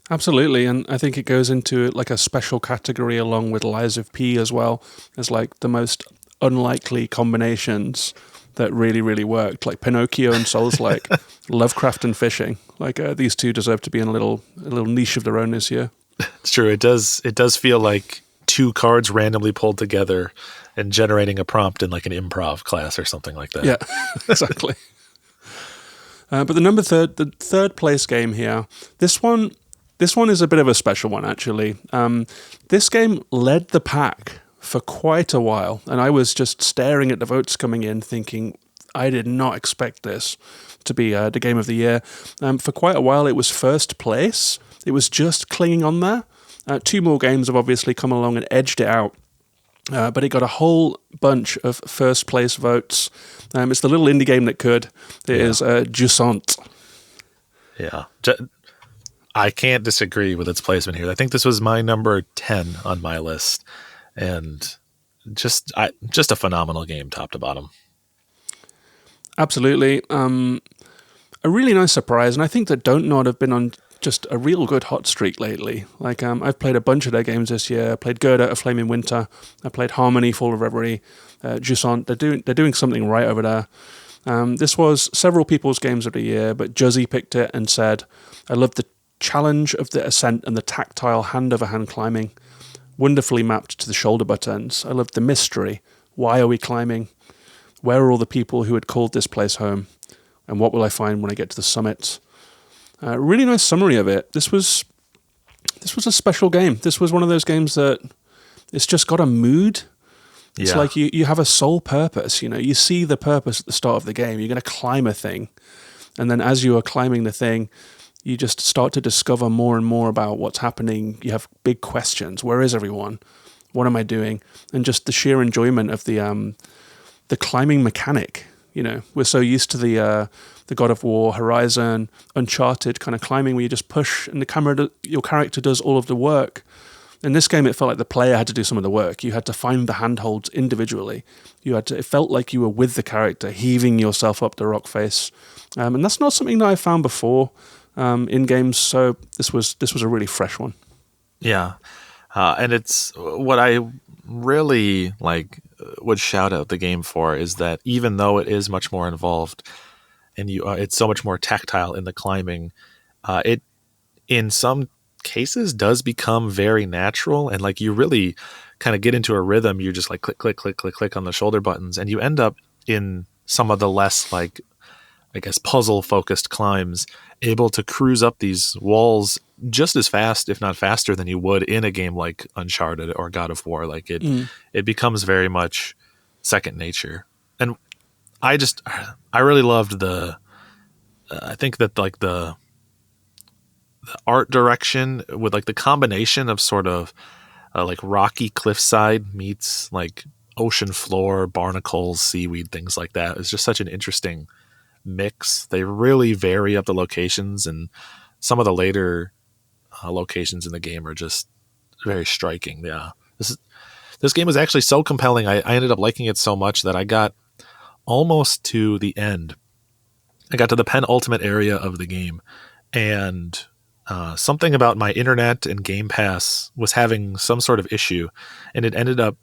Absolutely, and I think it goes into like a special category along with Lies of P as well, as like the most unlikely combinations that really, really worked, like Pinocchio and Souls-like, Lovecraft and fishing. Like these two deserve to be in a little niche of their own this year. It's true. It does feel like two cards randomly pulled together and generating a prompt in like an improv class or something like that. Yeah, exactly. But the third place game here, this one is a bit of a special one, actually. This game led the pack for quite a while, and I was just staring at the votes coming in thinking, I did not expect this to be the game of the year. For quite a while, it was first place. It was just clinging on there. Two more games have obviously come along and edged it out. But it got a whole bunch of first place votes. It's the little indie game that could. It is Jusant. Yeah. I can't disagree with its placement here. I think this was my number 10 on my list. And just a phenomenal game, top to bottom. Absolutely. A really nice surprise. And I think that Don't Nod have been on just a real good hot streak lately. Like I've played a bunch of their games this year. I played Gerda, A Flame in Winter. I played Harmony, Fall of Reverie. Jusant. They're doing something right over there. This was several people's games of the year, but Juzzy picked it and said, I love the challenge of the ascent and the tactile hand-over-hand climbing, wonderfully mapped to the shoulder buttons. I loved the mystery. Why are we climbing? Where are all the people who had called this place home? And what will I find when I get to the summit? Really nice summary of it. This was a special game. This was one of those games that it's just got a mood. It's Yeah. like you have a sole purpose. You see the purpose at the start of the game. You're going to climb a thing, and then as you are climbing the thing, you just start to discover more and more about what's happening. You have big questions. Where is everyone? What am I doing? And just the sheer enjoyment of the climbing mechanic. We're so used to the God of War, Horizon, Uncharted kind of climbing where you just push and your character does all of the work. In this game, it felt like the player had to do some of the work. You had to find the handholds individually. It felt like you were with the character, heaving yourself up the rock face. And that's not something that I found before in games. So this was a really fresh one. Yeah. And it's what I really would shout out the game for is that even though it is much more involved and it's so much more tactile in the climbing, it in some cases does become very natural, and you really kind of get into a rhythm. You're just click, click, click, click, click on the shoulder buttons, and you end up in some of the less I guess puzzle focused climbs, able to cruise up these walls just as fast, if not faster, than you would in a game like Uncharted or God of War. It becomes very much second nature. And I really loved I think that the art direction with the combination of sort of rocky cliffside meets ocean floor, barnacles, seaweed, things like that is just such an interesting mix. They really vary up the locations, and some of the later locations in the game are just very striking. Yeah, this game was actually so compelling. I ended up liking it so much that I got almost to the end. I got to the penultimate area of the game, and something about my internet and Game Pass was having some sort of issue, and it ended up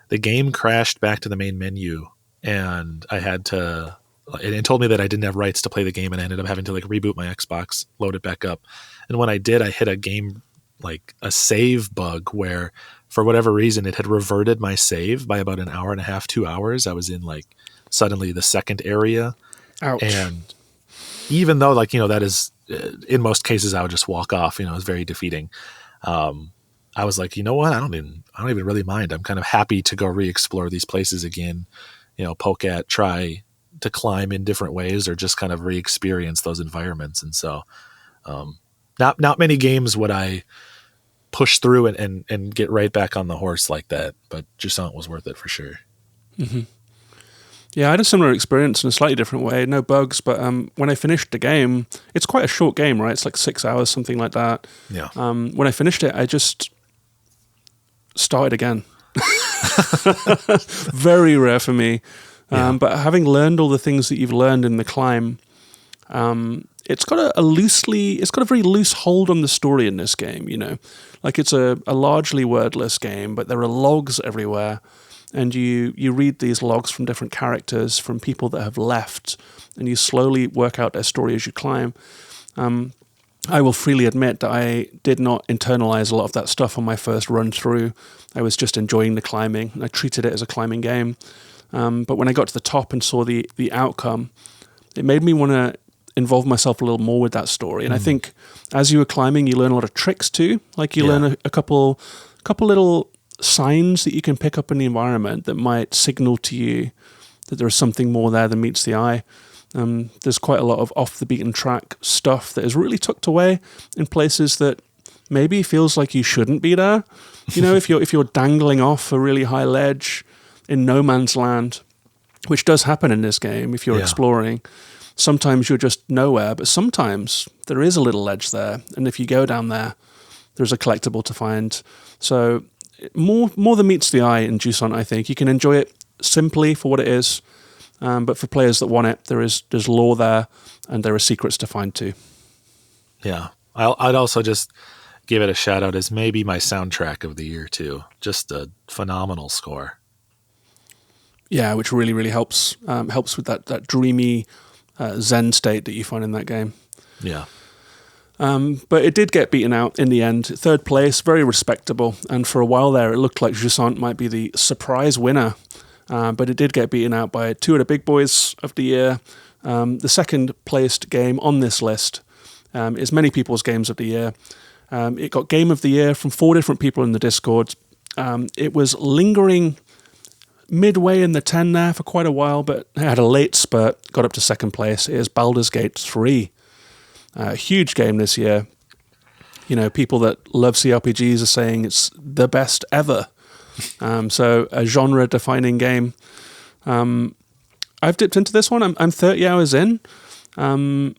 the game crashed back to the main menu, and I had to. It told me that I didn't have rights to play the game, and I ended up having to reboot my Xbox, load it back up. And when I did, I hit a game a save bug where, for whatever reason, it had reverted my save by about an hour and a half, 2 hours. I was in suddenly the second area. Ouch. And even though that is in most cases I would just walk off, it was very defeating. I was like, you know what? I don't even really mind. I'm kind of happy to go re-explore these places again, poke at, try to climb in different ways, or just kind of re-experience those environments. And so not many games would I push through and get right back on the horse like that, but Jusant was worth it for sure. Mm-hmm. Yeah, I had a similar experience in a slightly different way. No bugs, but when I finished the game, it's quite a short game, right? It's 6 hours, something like that. Yeah. When I finished it, I just started again. Very rare for me. But having learned all the things that you've learned in the climb, it's got a very loose hold on the story in this game. It's a largely wordless game, but there are logs everywhere. And you read these logs from different characters, from people that have left, and you slowly work out their story as you climb. I will freely admit that I did not internalize a lot of that stuff on my first run through. I was just enjoying the climbing. I treated it as a climbing game. But when I got to the top and saw the outcome, it made me want to involve myself a little more with that story. And I think as you were climbing, you learn a lot of tricks too. You learn a couple little signs that you can pick up in the environment that might signal to you that there is something more there than meets the eye. There's quite a lot of off the beaten track stuff that is really tucked away in places that maybe feels like you shouldn't be there. If you're dangling off a really high ledge in no man's land, which does happen in this game if you're exploring, sometimes you're just nowhere, but sometimes there is a little ledge there, and if you go down there, there's a collectible to find. So more than meets the eye in Jusant, I think. You can enjoy it simply for what it is, but for players that want it, there's lore there, and there are secrets to find too. Yeah. I'd also just give it a shout out as maybe my soundtrack of the year too. Just a phenomenal score. Yeah, which really, really helps with that dreamy zen state that you find in that game. Yeah. But it did get beaten out in the end. Third place, very respectable. And for a while there, it looked like Jusant might be the surprise winner. But it did get beaten out by two of the big boys of the year. The second placed game on this list is many people's games of the year. It got game of the year from 4 different people in the Discord. It was lingering midway in the 10 there for quite a while, but had a late spurt, got up to second place. It is Baldur's Gate 3. A huge game this year. You know, people that love CRPGs are saying it's the best ever. So a genre-defining game. I've dipped into this one. I'm 30 hours in, and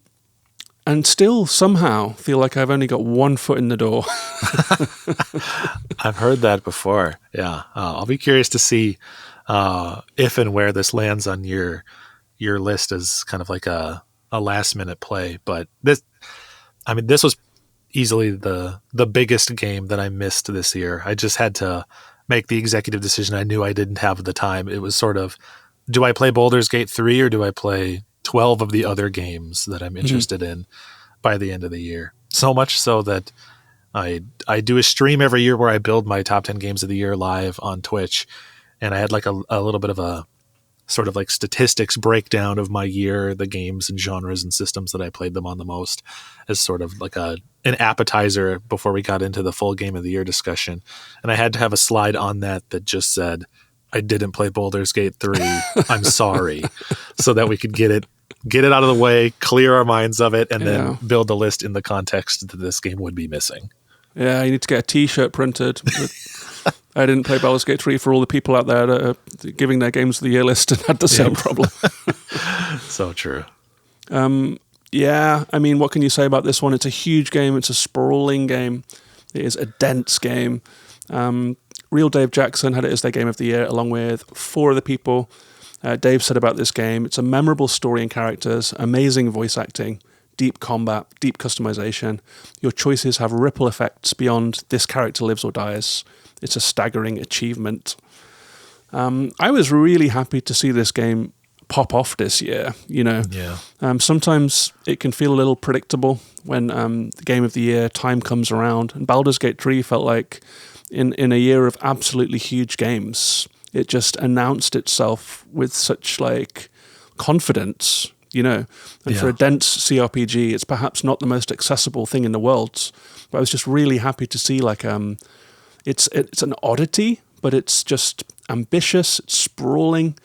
still somehow feel like I've only got one foot in the door. I've heard that before. Yeah, I'll be curious to see if and where this lands on your list as kind of like a last minute play. But this was easily the biggest game that I missed this year. I just had to make the executive decision. I knew I didn't have the time. It was sort of, do I play Baldur's Gate 3 or do I play 12 of the other games that I'm interested in by the end of the year? So much so that I do a stream every year where I build my top 10 games of the year live on Twitch. And I had like a little bit of a sort of like statistics breakdown of my year, the games and genres and systems that I played them on the most, as sort of like an appetizer before we got into the full game of the year discussion. And I had to have a slide on that just said, I didn't play Baldur's Gate 3. I'm sorry. So that we could get it out of the way, clear our minds of it, and then build the list in the context that this game would be missing. Yeah, you need to get a t-shirt printed. I didn't play Baldur's Gate 3 for all the people out there that are giving their games of the year list and had the same problem. So true. Yeah, I mean, what can you say about this one? It's a huge game. It's a sprawling game. It is a dense game. Real Dave Jackson had it as their game of the year, along with 4 other people. Dave said about this game, it's a memorable story and characters, amazing voice acting, deep combat, deep customization. Your choices have ripple effects beyond this character lives or dies. It's a staggering achievement. I was really happy to see this game pop off this year. You know, sometimes it can feel a little predictable when the game of the year time comes around. And Baldur's Gate 3 felt like in a year of absolutely huge games, it just announced itself with such like confidence. You know, and for a dense CRPG, it's perhaps not the most accessible thing in the world. But I was just really happy to see like it's an oddity, but it's just ambitious, it's sprawling,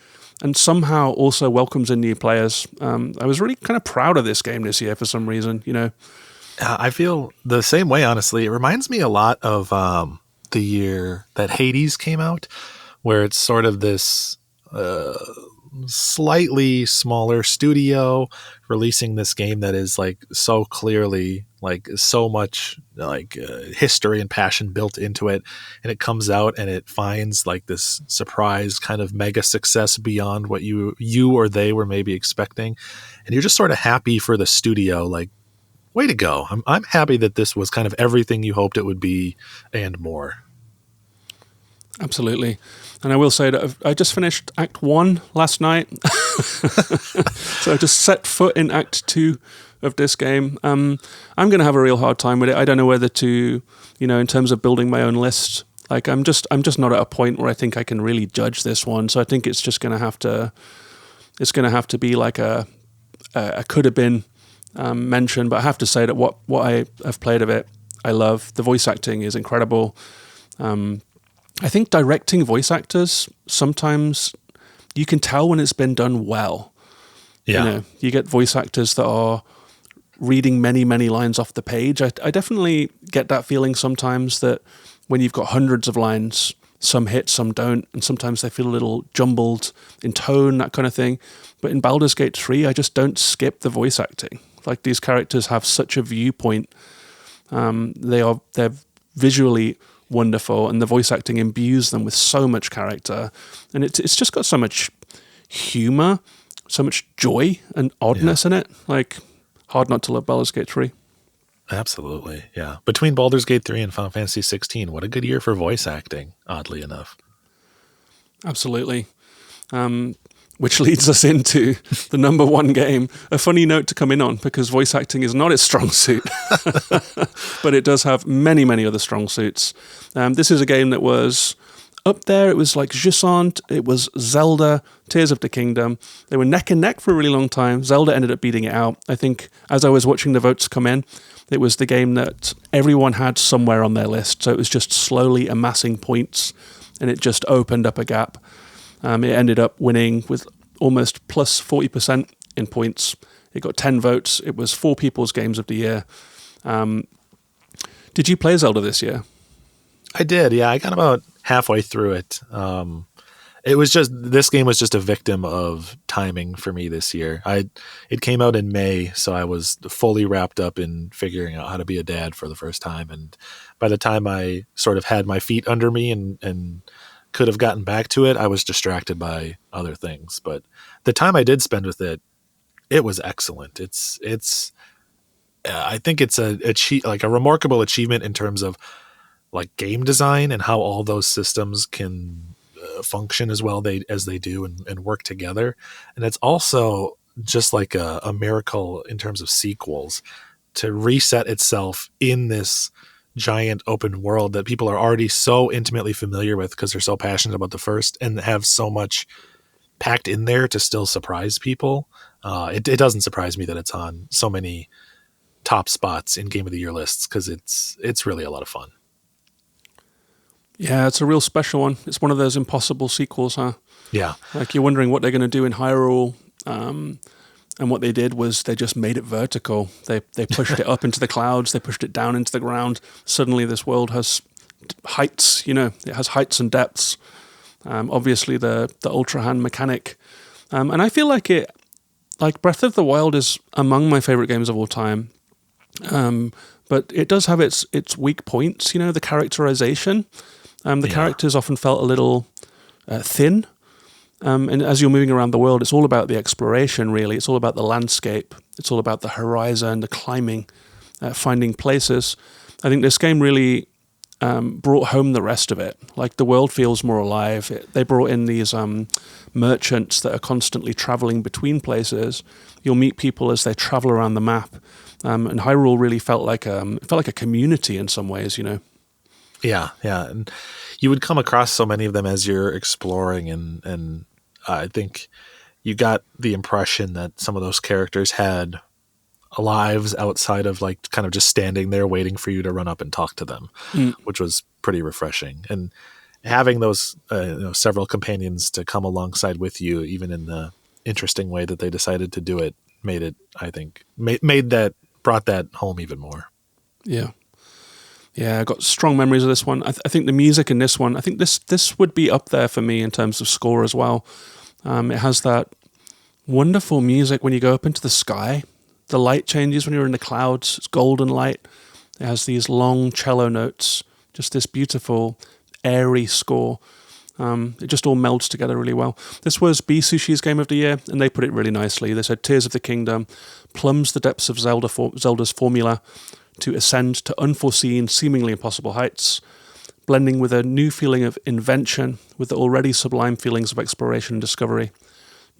and somehow also welcomes in new players. I was really kind of proud of this game this year for some reason, you know. I feel the same way, honestly. It reminds me a lot of the year that Hades came out, where it's sort of this slightly smaller studio releasing this game that is like so clearly like so much like history and passion built into it, and it comes out and it finds like this surprise kind of mega success beyond what you or they were maybe expecting, and you're just sort of happy for the studio, like, way to go. I'm happy that this was kind of everything you hoped it would be and more. Absolutely. And I will say that I just finished Act 1 last night. So I just set foot in Act 2 of this game. I'm going to have a real hard time with it. I don't know whether to, you know, in terms of building my own list, like I'm just not at a point where I think I can really judge this one. So I think it's just going to have to be like a could have been mention. But I have to say that what I have played of it, I love. The voice acting is incredible. I think directing voice actors, sometimes you can tell when it's been done well. Yeah. You know, you get voice actors that are reading many, many lines off the page. I definitely get that feeling sometimes that when you've got hundreds of lines, some hit, some don't, and sometimes they feel a little jumbled in tone, that kind of thing. But in Baldur's Gate 3, I just don't skip the voice acting. Like, these characters have such a viewpoint. They're visually wonderful, and the voice acting imbues them with so much character, and it's just got so much humor, so much joy and oddness in it. Like, hard not to love Baldur's Gate 3. Absolutely, yeah. Between Baldur's Gate 3 and Final Fantasy 16, what a good year for voice acting, oddly enough. Absolutely. Which leads us into the number one game. A funny note to come in on, because voice acting is not its strong suit, but it does have many, many other strong suits. This is a game that was up there. It was like Jusant, it was Zelda, Tears of the Kingdom. They were neck and neck for a really long time. Zelda ended up beating it out. I think as I was watching the votes come in, it was the game that everyone had somewhere on their list. So it was just slowly amassing points, and it just opened up a gap. It ended up winning with almost plus 40% in points. It got 10 votes. It was 4 people's games of the year. Did you play Zelda this year? I did, yeah. I got about halfway through it. This game was just a victim of timing for me this year. It came out in May, so I was fully wrapped up in figuring out how to be a dad for the first time. And by the time I sort of had my feet under me and could have gotten back to it, I was distracted by other things. But the time I did spend with it, it was excellent. I think it's a remarkable achievement in terms of like game design and how all those systems can function as well as they do and work together. And it's also just like a miracle in terms of sequels to reset itself in this giant open world that people are already so intimately familiar with because they're so passionate about the first and have so much packed in there to still surprise people. It doesn't surprise me that it's on so many top spots in Game of the Year lists because it's really a lot of fun. Yeah, it's a real special one. It's one of those impossible sequels, huh? Yeah. Like you're wondering what they're going to do in Hyrule, and what they did was they just made it vertical. They pushed it up into the clouds. They pushed it down into the ground. Suddenly this world has heights, it has heights and depths. Obviously the Ultra Hand mechanic. And I feel like Breath of the Wild is among my favorite games of all time. But it does have its weak points, the characterization. The characters often felt a little thin. And as you're moving around the world, it's all about the exploration, really. It's all about the landscape. It's all about the horizon, the climbing, finding places. I think this game really brought home the rest of it. Like the world feels more alive. They brought in these merchants that are constantly traveling between places. You'll meet people as they travel around the map. And Hyrule really felt like a community in some ways, Yeah. And you would come across so many of them as you're exploring, and I think you got the impression that some of those characters had lives outside of like kind of just standing there waiting for you to run up and talk to them, which was pretty refreshing. And having those several companions to come alongside with you, even in the interesting way that they decided to do it, made it, I think, brought that home even more. Yeah, I got strong memories of this one. I think the music in this one, I think this would be up there for me in terms of score as well. It has that wonderful music when you go up into the sky. The light changes when you're in the clouds. It's golden light. It has these long cello notes, just this beautiful, airy score. It just all melds together really well. This was B Sushi's Game of the Year, and they put it really nicely. They said Tears of the Kingdom plumbs the depths of Zelda's formula to ascend to unforeseen, seemingly impossible heights, blending with a new feeling of invention with the already sublime feelings of exploration and discovery.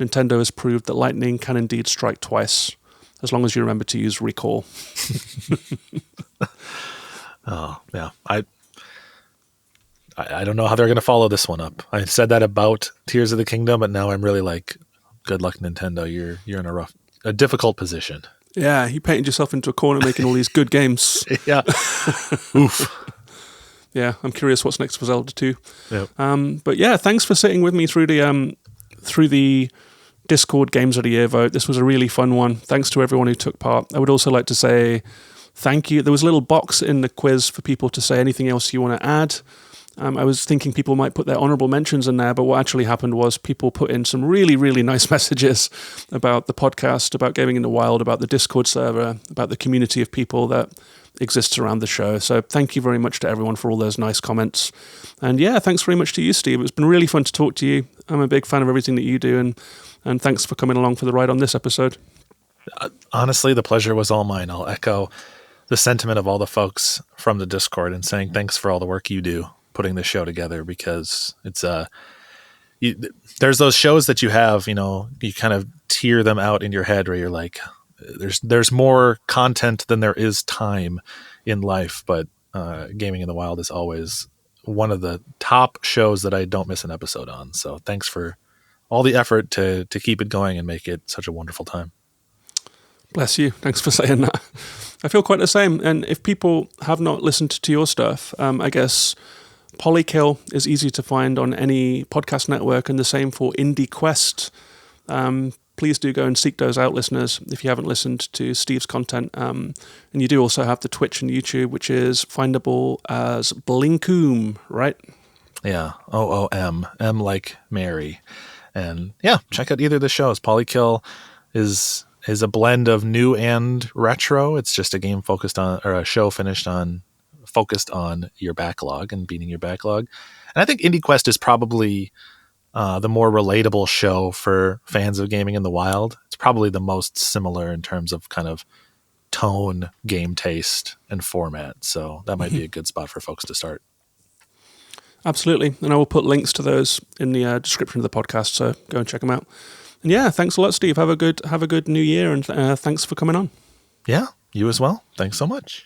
Nintendo has proved that lightning can indeed strike twice, as long as you remember to use recall. Oh, yeah. I don't know how they're going to follow this one up. I said that about Tears of the Kingdom, but now I'm really like, good luck, Nintendo. You're in a difficult position. Yeah, you painted yourself into a corner making all these good games. Yeah. Oof. Yeah, I'm curious what's next for Zelda 2. Yep. But yeah, thanks for sitting with me through the Discord Games of the Year vote. This was a really fun one. Thanks to everyone who took part. I would also like to say thank you. There was a little box in the quiz for people to say anything else you want to add. I was thinking people might put their honorable mentions in there, but what actually happened was people put in some really, really nice messages about the podcast, about Gaming in the Wild, about the Discord server, about the community of people that exists around the show. So thank you very much to everyone for all those nice comments. And yeah, thanks very much to you, Steve. It's been really fun to talk to you. I'm a big fan of everything that you do, and thanks for coming along for the ride on this episode. Honestly, the pleasure was all mine. I'll echo the sentiment of all the folks from the Discord and saying thanks for all the work you do putting this show together, because it's there's those shows that you have, you kind of tear them out in your head where you're like, there's more content than there is time in life, but Gaming in the Wild is always one of the top shows that I don't miss an episode on. So thanks for all the effort to keep it going and make it such a wonderful time. Bless you. Thanks for saying that. I feel quite the same. And if people have not listened to your stuff, I guess Polykill is easy to find on any podcast network, and the same for Indie Quest. Please do go and seek those out, listeners, if you haven't listened to Steve's content. And you do also have the Twitch and YouTube, which is findable as Blinkoom, right? Yeah, OOM, M like Mary. And yeah, check out either of the shows. Polykill is a blend of new and retro. It's just a game focused on your backlog and beating your backlog. And I think Indie Quest is probably the more relatable show for fans of gaming in the wild. It's probably the most similar in terms of kind of tone, game taste, and format. So that might be a good spot for folks to start. Absolutely. And I will put links to those in the description of the podcast, so go and check them out. And yeah, thanks a lot, Steve. Have a good new year, and thanks for coming on. Yeah, you as well. Thanks so much.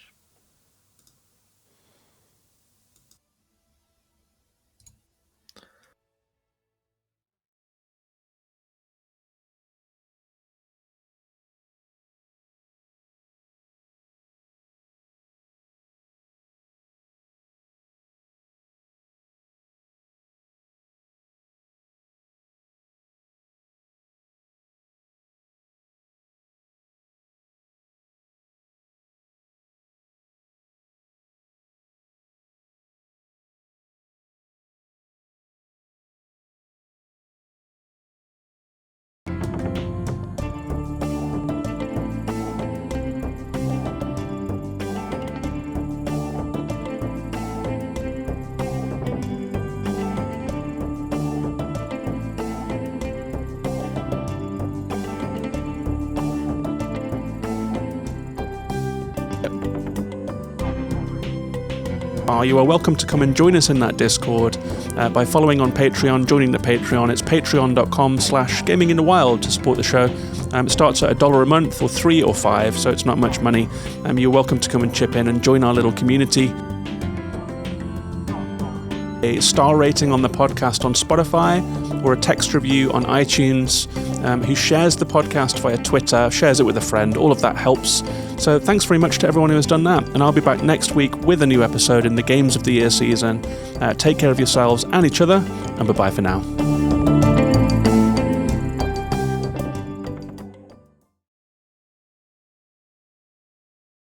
You are welcome to come and join us in that Discord by following on Patreon, joining the Patreon. It's patreon.com/gaminginthewild to support the show. It starts at $1 a month, or $3 or $5, so it's not much money. You're welcome to come and chip in and join our little community. A star rating on the podcast on Spotify, or a text review on iTunes, who shares the podcast via Twitter, shares it with a friend. All of that helps. So thanks very much to everyone who has done that. And I'll be back next week with a new episode in the Games of the Year season. Take care of yourselves and each other, and bye-bye for now.